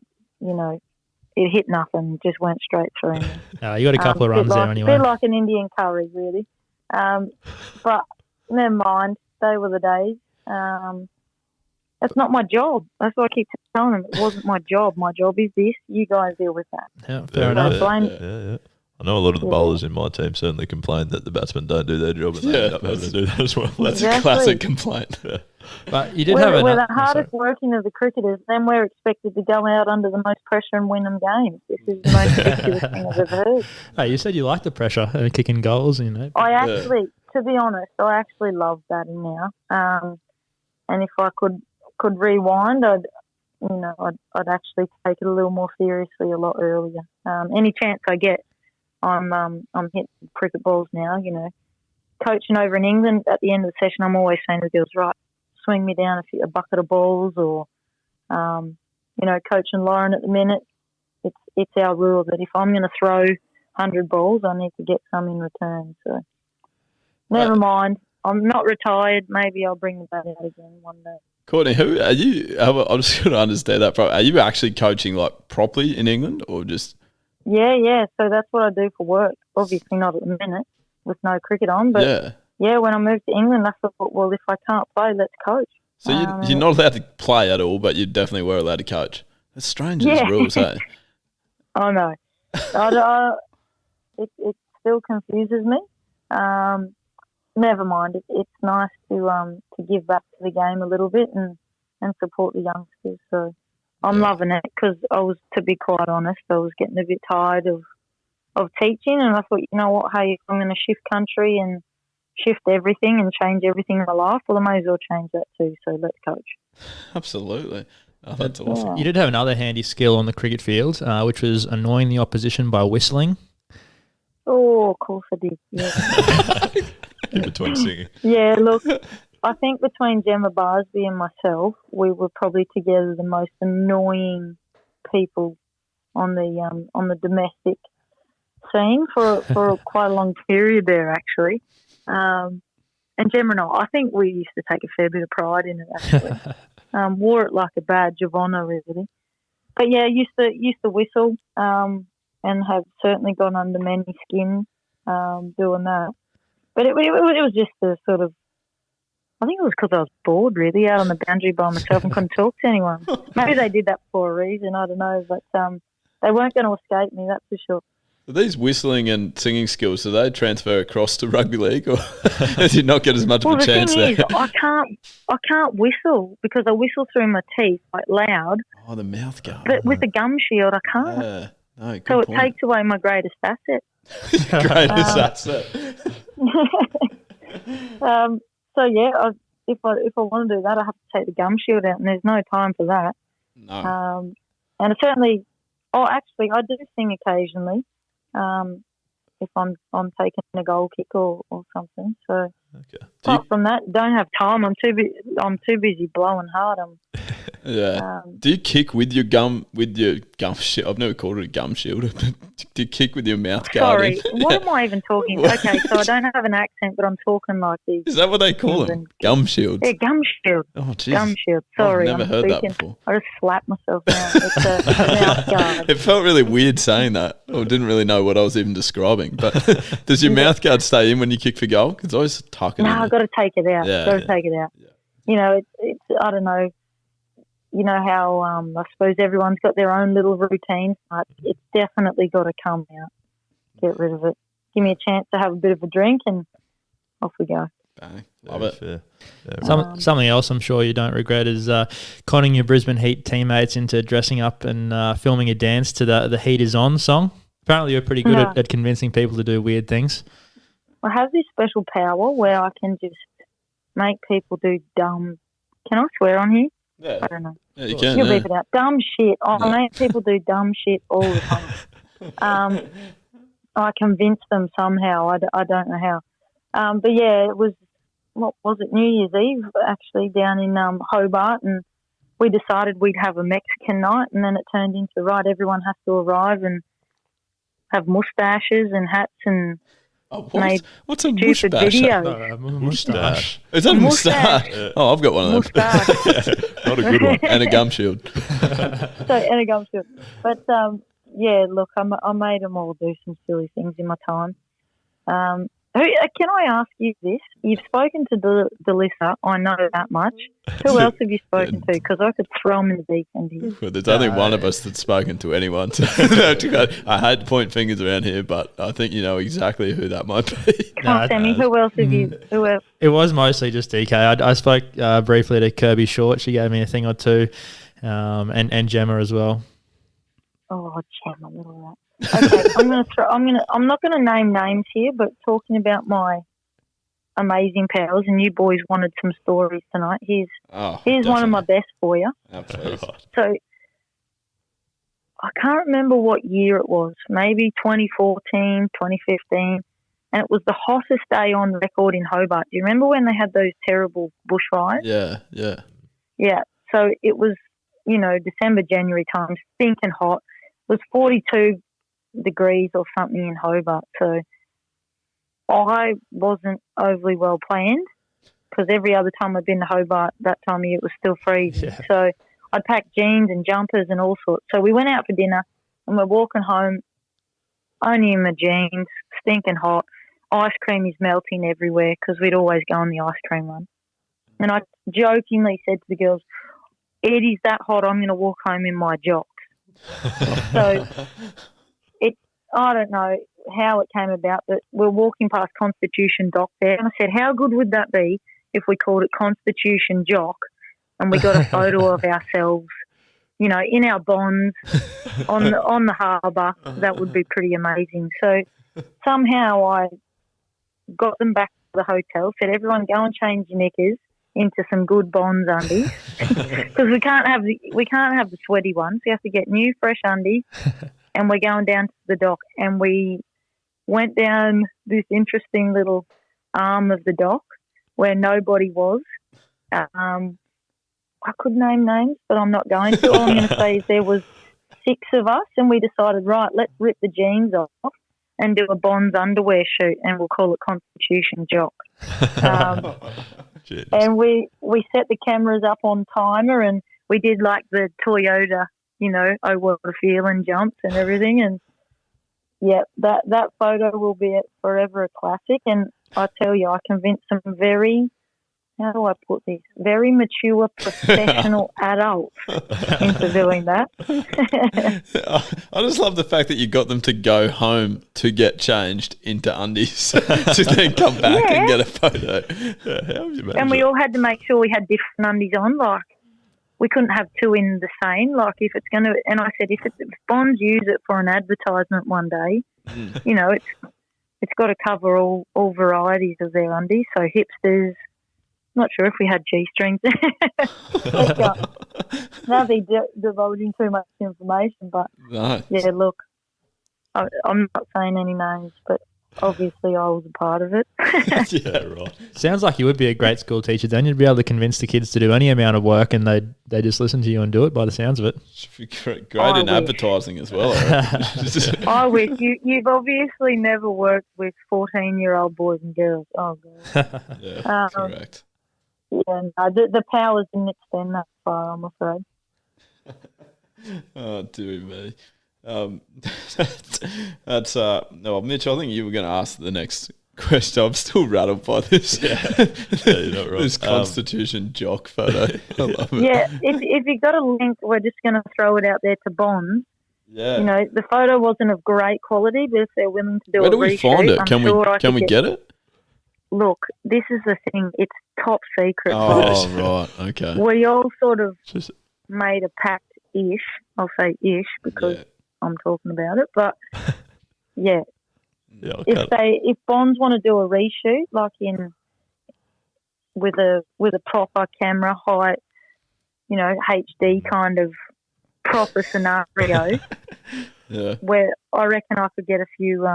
it hit nothing, just went straight through me. You got a couple of runs there anyway. A bit like an Indian curry, really. But never mind. They were the days. That's not my job. That's what I keep telling them. It wasn't my job. My job is this. You guys deal with that. Yeah, fair enough. Yeah. I know a lot of the bowlers in my team certainly complain that the batsmen don't do their job, and they end up having to do that as well. That's a classic complaint. Yeah. But you did we're the hardest working of the cricketers, then we're expected to go out under the most pressure and win them games. This is the most ridiculous thing I've ever heard. Hey, you said you like the pressure and kicking goals, I actually, to be honest, I actually love batting now. And if I could rewind, I'd actually take it a little more seriously a lot earlier. Any chance I get, I'm hitting cricket balls now. Coaching over in England, at the end of the session, I'm always saying to the girls, right, swing me down a bucket of balls, or coaching Lauren at the minute. It's our rule that if I'm going to throw 100 balls, I need to get some in return. So never mind. I'm not retired. Maybe I'll bring the bat out again one day. Courtney, who are you? I'm just going to understand that. Are you actually coaching like properly in England, or just? Yeah. So that's what I do for work. Obviously not at the minute with no cricket on, but yeah, when I moved to England, I thought, well, if I can't play, let's coach. So you're not allowed to play at all, but you definitely were allowed to coach. That's strange as rules, hey? I know. It still confuses me. Never mind. It's nice to give back to the game a little bit and support the youngsters. So I'm loving it, because to be quite honest, I was getting a bit tired of teaching, and I thought, you know what, hey, if I'm going to shift country and shift everything and change everything in my life, well, I may as well change that too. So let's coach. Absolutely. Oh, that's awesome. You did have another handy skill on the cricket field, which was annoying the opposition by whistling. Oh, of course I did. Yeah. In between singing. Yeah, look, I think between Gemma Barsby and myself, we were probably together the most annoying people on the domestic scene for quite a long period there, actually. And Gemma and I think we used to take a fair bit of pride in it, actually. Wore it like a badge of honour, really. But yeah, used to whistle, and have certainly gone under many skin doing that. But it was just a sort of, I think it was because I was bored, really, out on the boundary by myself and couldn't talk to anyone. Maybe they did that for a reason, I don't know. But they weren't going to escape me, that's for sure. So these whistling and singing skills, do they transfer across to rugby league, or did you not get as much of a chance there? Well, the thing is, I can't whistle because I whistle through my teeth like loud. Oh, the mouth guard. But with the gum shield, I can't. Yeah. No, so it takes away my greatest asset. Greatest asset. So yeah, if I want to do that, I have to take the gum shield out, and there's no time for that. No. And certainly, I do sing occasionally. If I'm taking a goal kick or something. So apart from that, don't have time. I'm too busy blowing hard. Yeah. Do you kick with your gum shield? I've never called it a gum shield. Do you kick with your mouth guard? Sorry, what am I even talking? Okay, so I don't have an accent, but I'm talking like these. Is that what they call them? Gum shields? Yeah, gum shield. Oh, jeez. Gum shield. Sorry, I've never heard that before. I just slapped myself now. It's a mouth guard. It felt really weird saying that. I didn't really know what I was even describing. But does your mouth guard stay in when you kick for goal? Because I always tuck it in. No, I've got to take it out. Yeah, take it out. Yeah. It's I don't know. You know how I suppose everyone's got their own little routine, but it's definitely got to come out. Get rid of it. Give me a chance to have a bit of a drink, and off we go. Bang. Love it. Yeah. Something else I'm sure you don't regret is conning your Brisbane Heat teammates into dressing up and filming a dance to the Heat is On song. Apparently you're pretty good at convincing people to do weird things. I have this special power where I can just make people do dumb... Can I swear on here? Yeah. I don't know. Yeah, you can. You'll beep it out. Dumb shit. I make people do dumb shit all the time. I convince them somehow. I don't know how. But yeah, it was, what was it, New Year's Eve, actually, down in Hobart. And we decided we'd have a Mexican night, and then it turned into, right, everyone has to arrive and have mustaches and hats and made What's a stupid mustache? videos. Moustache. Is that a moustache? Moustache. Oh, I've got one of those. Moustache. Not a good one. And a gum shield. And a gum shield. But, yeah, look, I made them all do some silly things in my time. Can I ask you this? You've spoken to Delissa, I know that much. Who else have you spoken to? Because I could throw them in the deep end here. Well, there's only one of us that's spoken to anyone. So I hate to point fingers around here, but I think you know exactly who that might be. Come on, Sammy, who else have you? It was mostly just DK. I spoke briefly to Kirby Short. She gave me a thing or two, and Gemma as well. Oh, Gemma, look at that. Okay, I'm not gonna name names here, but talking about my amazing pals, and you boys wanted some stories tonight. Here's one of my best for you. Absolutely. So I can't remember what year it was, maybe 2014, 2015, and it was the hottest day on record in Hobart. Do you remember when they had those terrible bushfires? Yeah. Yeah. So it was, December, January time, stinking hot. It was 42 degrees or something in Hobart. So I wasn't overly well planned because every other time I'd been to Hobart that time of year it was still freezing. Yeah. So I'd packed jeans and jumpers and all sorts. So we went out for dinner and we're walking home only in my jeans, stinking hot. Ice cream is melting everywhere because we'd always go on the ice cream run. And I jokingly said to the girls, "It is that hot, I'm going to walk home in my Jocks." So I don't know how it came about, but we're walking past Constitution Dock there, and I said, how good would that be if we called it Constitution Jock and we got a photo of ourselves, in our bonds on the harbour? That would be pretty amazing. So somehow I got them back to the hotel, said, everyone go and change your knickers into some good bonds undies because we can't have the sweaty ones. We have to get new fresh undies. And we're going down to the dock, and we went down this interesting little arm of the dock where nobody was. I could name names, but I'm not going to. All I'm going to say is there was 6 of us, and we decided, right, let's rip the jeans off and do a Bonds underwear shoot, and we'll call it Constitution Jock. And we set the cameras up on timer, and we did like the Toyota, oh, what a feeling jumps and everything. And, yeah, that photo will be forever a classic. And I tell you, I convinced some very mature professional adults into doing that. I just love the fact that you got them to go home to get changed into undies to then come back and get a photo. How would you manage and we all had to make sure we had different undies on, like we couldn't have 2 in the same. Like if it's going to, and I said if Bonds use it for an advertisement one day, it's got to cover all varieties of their undies. So hipsters. Not sure if we had G-strings. Now they're divulging too much information, but yeah, look, I'm not saying any names, but obviously I was a part of it. Yeah, right. Sounds like you would be a great school teacher then. You'd be able to convince the kids to do any amount of work and they just listen to you and do it by the sounds of it. Should be great in advertising as well. I wish. You've obviously never worked with 14-year-old boys and girls. Oh, God. Yeah, correct. Yeah, no, the powers didn't extend that far, I'm afraid. Oh, dear me. That's no, Mitch, I think you were going to ask the next question. I'm still rattled by this. You're not right. This Constitution Jock photo. I love it. Yeah, if you've got a link, we're just going to throw it out there to Bonds. Yeah. The photo wasn't of great quality, but if they're willing to do Where a do we find it? Can we get it? Look, this is the thing. It's top secret. Oh, right. Okay. We all sort of made a pact-ish. I'll say ish because I'm talking about it. But, yeah. If Bonds want to do a reshoot, like with a proper camera, height, HD kind of proper scenario, where I reckon I could get a few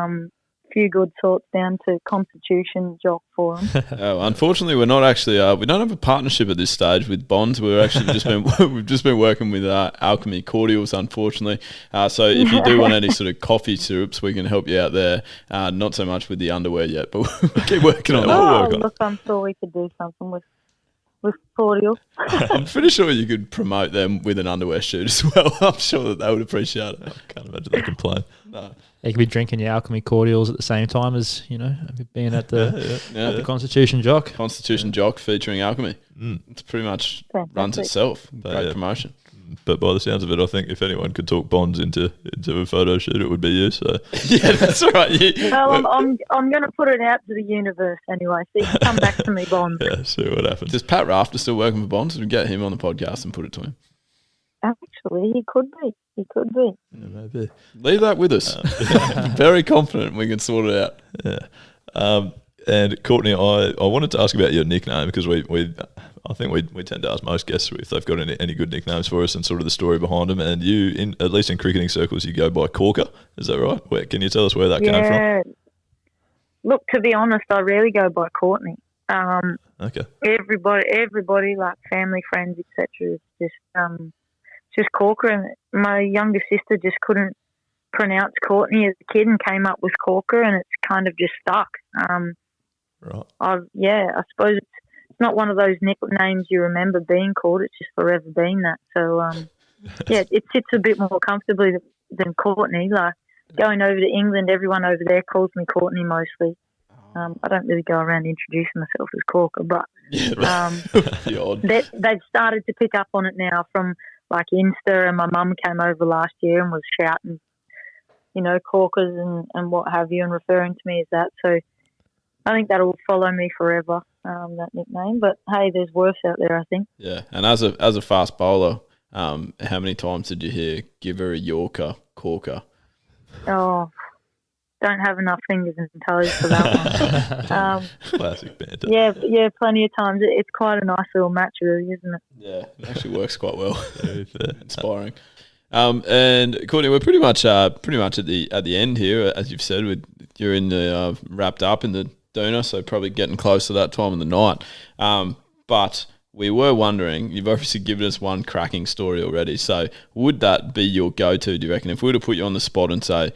few good sorts down to Constitution Jock for them. Unfortunately, we're not actually. We don't have a partnership at this stage with Bonds. We're actually we've just been working with Alchemy Cordials, unfortunately. So if you do want any sort of coffee syrups, we can help you out there. Not so much with the underwear yet, but we'll keep working on that. Look, I'm sure we could do something with cordial. I'm pretty sure you could promote them with an underwear shoot as well. I'm sure that they would appreciate it. I can't imagine they complain. No. You could be drinking your Alchemy cordials at the same time as, being at the Constitution Jock. Constitution Jock featuring Alchemy. It's pretty much runs itself. Great promotion. But by the sounds of it, I think if anyone could talk Bonds into a photo shoot, it would be you. So yeah, that's all right. Well, I'm going to put it out to the universe anyway. So you can come back to me, Bonds. Yeah, see what happens. Does Pat Rafter still working for Bonds? We get him on the podcast and put it to him. Actually, he could be. Yeah, maybe. Leave that with us. Very confident we can sort it out. Yeah. And Courtney, I wanted to ask about your nickname because I think we tend to ask most guests if they've got any good nicknames for us and sort of the story behind them. And you, at least in cricketing circles, you go by Corka. Is that right? Can you tell us where that came from? Look, to be honest, I rarely go by Courtney. Okay. Everybody, like family, friends, etc., is just Corka. And my younger sister just couldn't pronounce Courtney as a kid and came up with Corka, and it's kind of just stuck. Right. I suppose it's not one of those nicknames you remember being called. It's just forever been that. So, it sits a bit more comfortably than Courtney. Like going over to England, everyone over there calls me Courtney mostly. I don't really go around introducing myself as Corka, but they've started to pick up on it now from like Insta, and my mum came over last year and was shouting, Corkers and what have you, and referring to me as that. So I think that'll follow me forever, that nickname. But hey, there's worse out there, I think. Yeah, and as a fast bowler, how many times did you hear "give her a Yorker, Corka"? Oh, don't have enough fingers and toes for that one. Classic banter. Yeah, plenty of times. It's quite a nice little match, really, isn't it? Yeah, it actually works quite well. Inspiring. And Courtney, we're pretty much at the end here, as you've said. You're in the wrapped up in the doona, so probably getting close to that time of the night. But we were wondering, you've obviously given us one cracking story already. So would that be your go-to? Do you reckon if we were to put you on the spot and say,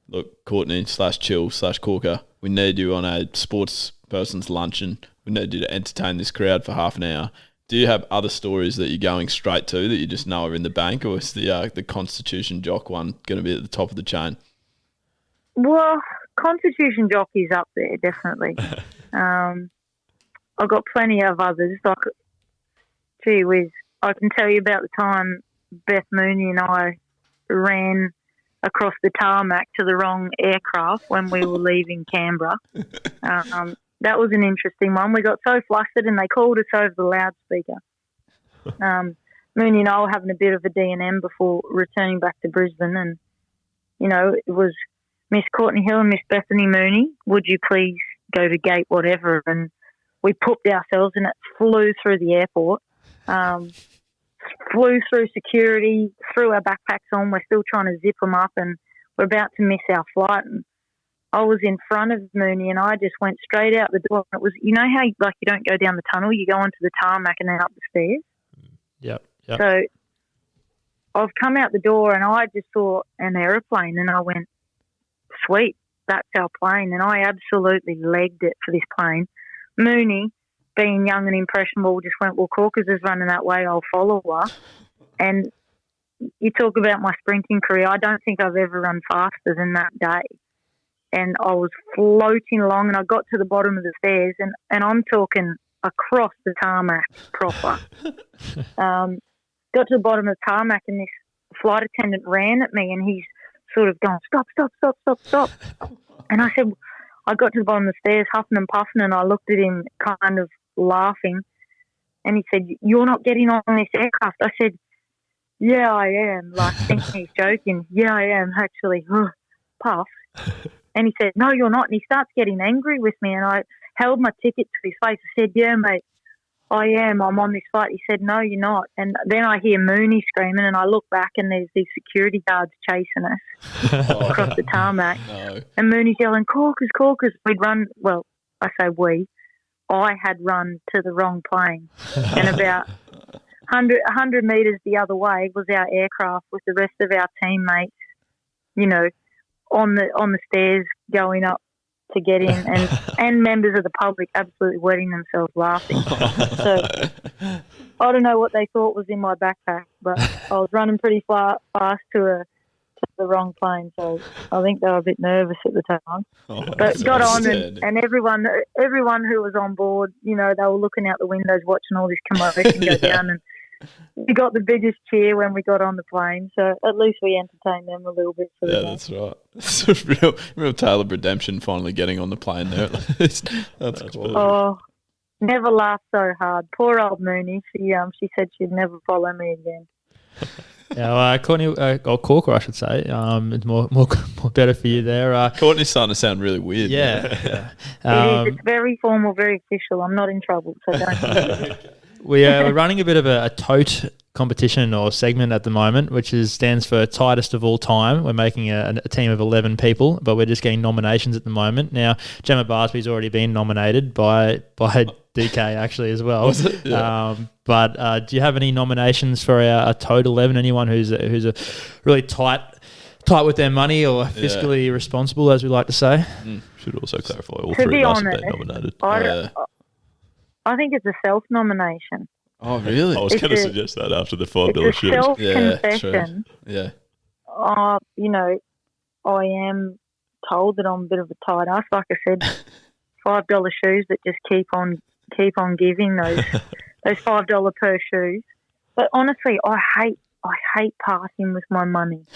look, Courtney /Chill/Corka, we need you on a sports person's luncheon. We need you to entertain this crowd for half an hour. Do you have other stories that you're going straight to that you just know are in the bank, or is the Constitution Jock one going to be at the top of the chain? Well, Constitution Jock is up there, definitely. I've got plenty of others. Like, gee whiz, I can tell you about the time Beth Mooney and I ran across the tarmac to the wrong aircraft when we were leaving Canberra. That was an interesting one. We got so flustered and they called us over the loudspeaker. Mooney and I were having a bit of a D&M before returning back to Brisbane, and, it was Miss Courtney Hill and Miss Bethany Mooney, would you please go to gate whatever? And we pooped ourselves and it flew through the airport, flew through security, threw our backpacks on. We're still trying to zip them up and we're about to miss our flight. And I was in front of Mooney and I just went straight out the door. It was, how you don't go down the tunnel, you go onto the tarmac and then up the stairs. Yep. So I've come out the door and I just saw an aeroplane and I went, sweet, that's our plane. And I absolutely legged it for this plane. Mooney, being young and impressionable, just went, well, Corka's is running that way, I'll follow her. And you talk about my sprinting career, I don't think I've ever run faster than that day. And I was floating along and I got to the bottom of the stairs and I'm talking across the tarmac proper. Got to the bottom of the tarmac and this flight attendant ran at me and he's sort of going, stop. And I said, I got to the bottom of the stairs huffing and puffing and I looked at him kind of laughing and he said, you're not getting on this aircraft. I said, yeah, I am, like thinking he's joking. Yeah, I am, actually. Puff. And he said, no, you're not. And he starts getting angry with me and I held my ticket to his face. I said, yeah, mate, I am. I'm on this flight. He said, no, you're not. And then I hear Mooney screaming, and I look back, and there's these security guards chasing us across the tarmac. No. And Mooney's yelling, Corkers, Corkers. We'd run, well, I say we. I had run to the wrong plane. And about 100 metres the other way was our aircraft with the rest of our teammates, you know, on the stairs going up to get in, and members of the public absolutely wetting themselves laughing. So I don't know what they thought was in my backpack, but I was running pretty fast to the wrong plane, so I think they were a bit nervous at the time. But got on, and everyone who was on board, you know, they were looking out the windows watching all this commotion go down, and we got the biggest cheer when we got on the plane, so at least we entertained them a little bit. That's right. It's a real tale of redemption finally getting on the plane there at least. That's cool. Oh, never laughed so hard. Poor old Mooney. She said she'd never follow me again. Yeah, Courtney, or Corka, I should say. It's more better for you there. Courtney's starting to sound really weird. Yeah. It is. It's very formal, very official. I'm not in trouble, so don't. We're running a bit of a tote competition or segment at the moment, which stands for tightest of all time. We're making a team of 11 people, but we're just getting nominations at the moment. Now, Gemma Barsby's already been nominated by DK actually as well. Was it? Yeah. But do you have any nominations for our tote 11? Anyone who's a really tight with their money or fiscally responsible, as we like to say? Should also clarify all To three be of us have honest, been nominated. I think it's a self-nomination. Oh, really? I was going to suggest that after the $5 It's a shoes. self-confession. Yeah. You know, I am told that I'm a bit of a tight ass. Like I said, $5 shoes that just keep on giving those $5 per shoes. But honestly, I hate partying with my money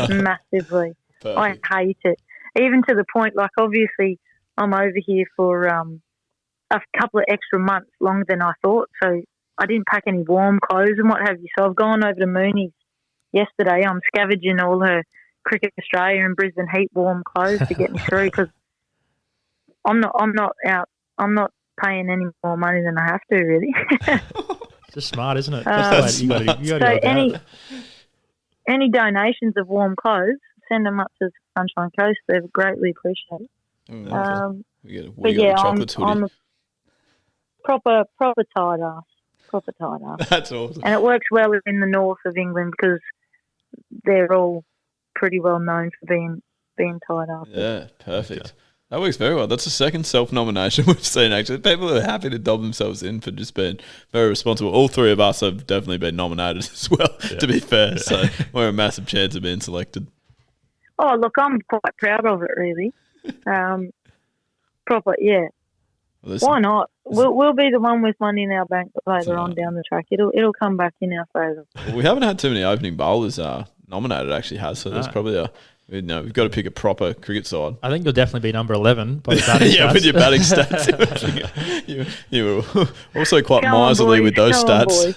massively. Perfect. I hate it, even to the point, like, obviously I'm over here for a couple of extra months longer than I thought, so I didn't pack any warm clothes and what have you. So I've gone over to Mooney's yesterday. I'm scavenging all her Cricket Australia and Brisbane Heat warm clothes to get me through, because I'm not paying any more money than I have to, really. It's just smart, isn't it? Any donations of warm clothes, send them up to Sunshine Coast. They're greatly appreciated. We got a chocolate hoodie. I'm a proper tight ass. Proper tight ass. That's awesome. And it works well in the north of England because they're all pretty well known for being tight ass. Yeah, perfect. That works very well. That's the second self-nomination we've seen, actually. People are happy to dob themselves in for just being very responsible. All three of us have definitely been nominated as well, to be fair. So we're a massive chance of being selected. Oh, look, I'm quite proud of it, really. Proper, yeah. Well, why not? We'll be the one with money in our bank later on down the track. It'll come back in our favour. Well, we haven't had too many opening bowlers nominated, actually, so there's probably we've got to pick a proper cricket side. I think you'll definitely be number 11 by the batting stats. With your batting stats. you were also quite miserly with those stats.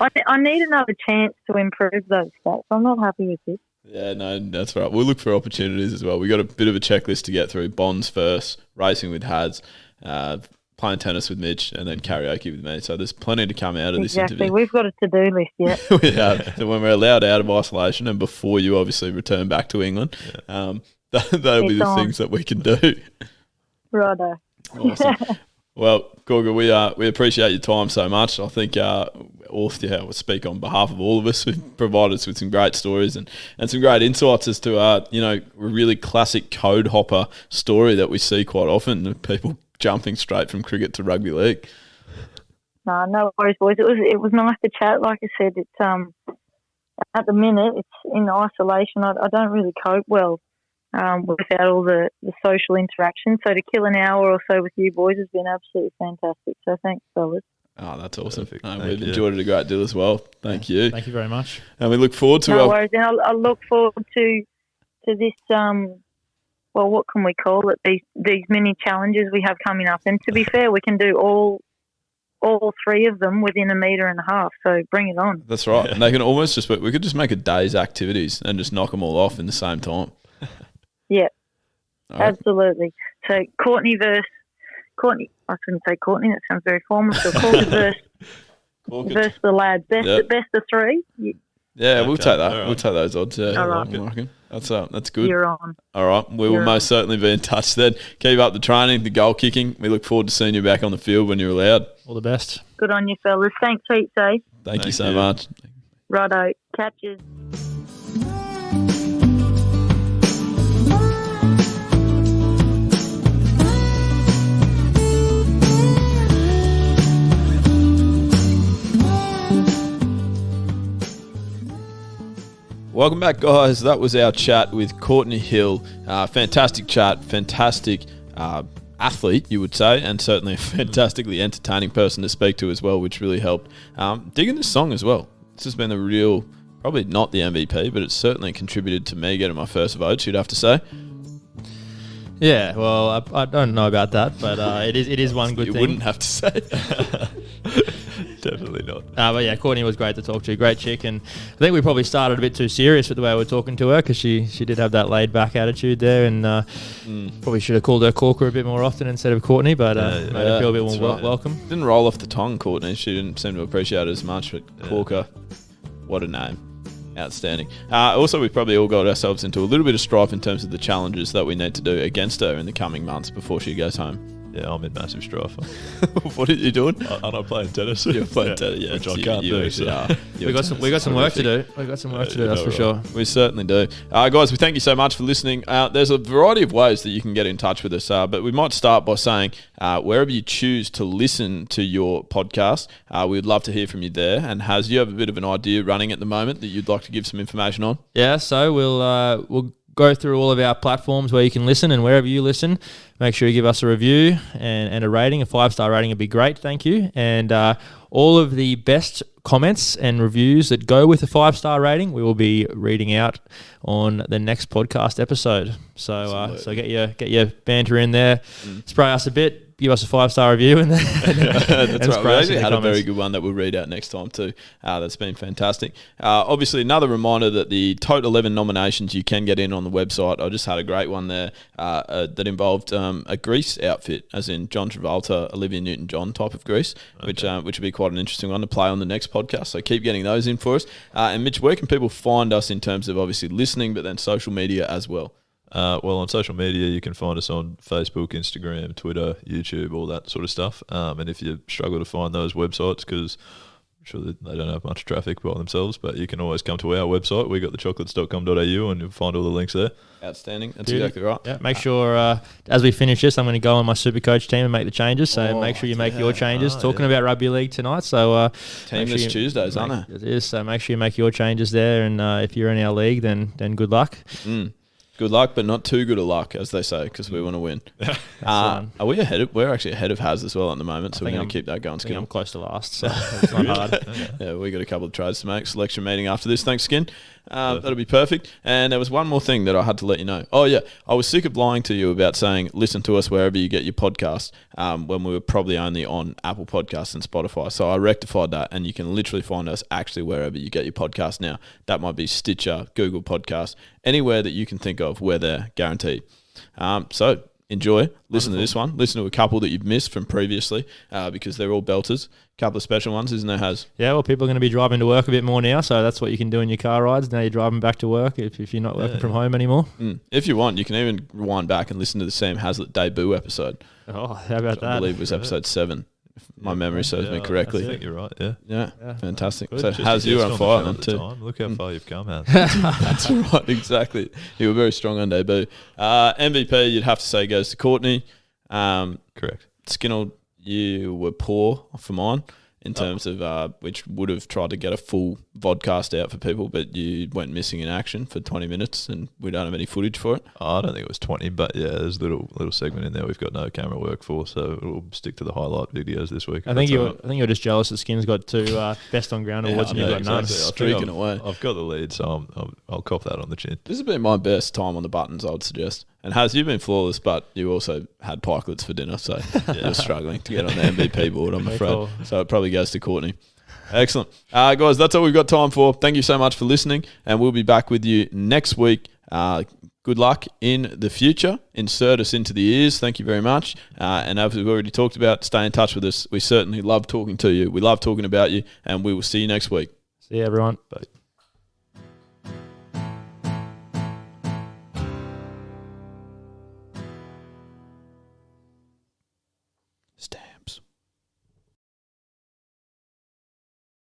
I need another chance to improve those stats. I'm not happy with this. Yeah, no, that's right. We'll look for opportunities as well. We've got a bit of a checklist to get through. Bonds first, racing with Haz, playing tennis with Mitch, and then karaoke with me. So there's plenty to come out of this interview. We've got a to-do list yet. We have. So when we're allowed out of isolation and before you obviously return back to England, that'll be the things that we can do. Righto. Awesome. Well, Corka, we appreciate your time so much. I think we'll speak on behalf of all of us. We've provided us with some great stories and some great insights as to a really classic code hopper story that we see quite often, people jumping straight from cricket to rugby league. No worries, boys. It was nice to chat. Like I said, it's at the minute it's in isolation. I don't really cope well without all the social interaction. So to kill an hour or so with you boys has been absolutely fantastic. So thanks, fellas. Oh, that's awesome. We've enjoyed it a great deal as well. Thank you. Thank you very much. And we look forward to No worries. And I'll look forward to this, well, what can we call it? These mini challenges we have coming up. And to be fair, we can do all three of them within 1.5 meters. So bring it on. That's right. And they can almost we could just make a day's activities and just knock them all off in the same time. Yeah, right. Absolutely. So Courtney versus Courtney. I shouldn't say Courtney. That sounds very formal. So Corka versus the lads. Best of three. Yeah, we'll take that. Right. We'll take those odds. Yeah, All right. I reckon. That's good. You're on. All right, we will most certainly be in touch then. Keep up the training, the goal kicking. We look forward to seeing you back on the field when you're allowed. All the best. Good on you, fellas. Thanks heaps, eh? Thank you so much. Righto. Catches. Welcome back, guys. That was our chat with Courtney Hill. Fantastic chat, fantastic athlete, you would say, and certainly a fantastically entertaining person to speak to as well, which really helped. Digging this song as well. This has been a real, probably not the MVP, but it's certainly contributed to me getting my first votes, you'd have to say. Yeah, well, I don't know about that, but it is one good You thing. wouldn't have to say. Definitely not. But yeah, Courtney was great to talk to. Great chick. And I think we probably started a bit too serious with the way we were talking to her because she did have that laid-back attitude there, and probably should have called her Corka a bit more often instead of Courtney, but made her feel a bit more welcome. Didn't roll off the tongue, Courtney. She didn't seem to appreciate it as much, but Corka, what a name. Outstanding. Also, we've probably all got ourselves into a little bit of strife in terms of the challenges that we need to do against her in the coming months before she goes home. Yeah, I'm in massive strife. What are you doing? I'm not playing tennis. You're playing tennis, yeah. Which I can't do. We got some work to do. We got some work to do, that's for sure. We certainly do. Guys, we thank you so much for listening. There's a variety of ways that you can get in touch with us, but we might start by saying wherever you choose to listen to your podcast, we'd love to hear from you there. And Haz, you have a bit of an idea running at the moment that you'd like to give some information on? Yeah, so we'll go through all of our platforms where you can listen, and wherever you listen, make sure you give us a review and a rating. A 5-star rating would be great, thank you. And all of the best comments and reviews that go with a 5-star rating, we will be reading out on the next podcast episode. So get your banter in there, spray us a bit. Give us a 5-star review and that's right. We actually had a very good one that we'll read out next time too. That's been fantastic. Obviously, another reminder that the total 11 nominations you can get in on the website. I just had a great one there that involved a Grease outfit, as in John Travolta, Olivia Newton-John type of Grease, which would be quite an interesting one to play on the next podcast. So keep getting those in for us. And Mitch, where can people find us in terms of obviously listening, but then social media as well? Well, on social media, you can find us on Facebook, Instagram, Twitter, YouTube, all that sort of stuff. And if you struggle to find those websites, because I'm sure that they don't have much traffic by themselves, but you can always come to our website. We got thechocolates.com.au, and you'll find all the links there. Outstanding. That's exactly right. Yeah, make sure as we finish this, I'm going to go on my Supercoach team and make the changes. So make sure you make your changes. Talking about Rugby League tonight, so Teamless Tuesdays, aren't they? It is. So make sure you make your changes there, and if you're in our league, then good luck. Good luck, but not too good a luck, as they say, because we want to win. Are we ahead? We're actually ahead of Haz as well at the moment, so we're going to keep that going. Skin. I'm close to last, so it's not hard. Yeah, we got a couple of trades to make. Selection meeting after this. Thanks, Skin. That'll be perfect. And there was one more thing that I had to let you know. Oh yeah, I was sick of lying to you about saying listen to us wherever you get your podcast when we were probably only on Apple Podcasts and Spotify. So I rectified that, and you can literally find us actually wherever you get your podcast now. That might be Stitcher, Google Podcasts, anywhere that you can think of, we're there, guaranteed. So enjoy. Listen to this one. Listen to a couple that you've missed from previously because they're all belters. Couple of special ones, isn't there, Haz? Yeah, well, people are going to be driving to work a bit more now, so that's what you can do in your car rides. Now you're driving back to work if you're not working from home anymore. If you want, you can even rewind back and listen to the Sam Hazlitt debut episode. Oh, how about that? I believe it was episode 7, if my memory serves me correctly. I think you're right, yeah. Fantastic. Good. So Haz, you were on fire then too. Look how far you've come, Haz. That's right, exactly. You were very strong on debut. MVP, you'd have to say, goes to Courtney. Correct. Skinnell, you were poor for mine in terms of which would have tried to get a full vodcast out for people, but you went missing in action for 20 minutes and we don't have any footage for it. I don't think it was 20, but yeah, there's a little segment in there we've got no camera work for, so we'll stick to the highlight videos this week. I think you're just jealous that Skin's got 2 best on ground awards and you've got none. Streaking away. I've got the lead, so I'll cop that on the chin. This has been my best time on the buttons, I would suggest. And Haz, you've been flawless, but you also had pikelets for dinner, so you're struggling to get on the MVP board, I'm afraid. Cool. So it probably goes to Courtney. Excellent. Guys, that's all we've got time for. Thank you so much for listening, and we'll be back with you next week. good luck in the future. Insert us into the ears. Thank you very much. And as we've already talked about, stay in touch with us. We certainly love talking to you. We love talking about you, and we will see you next week. See you, everyone. Bye.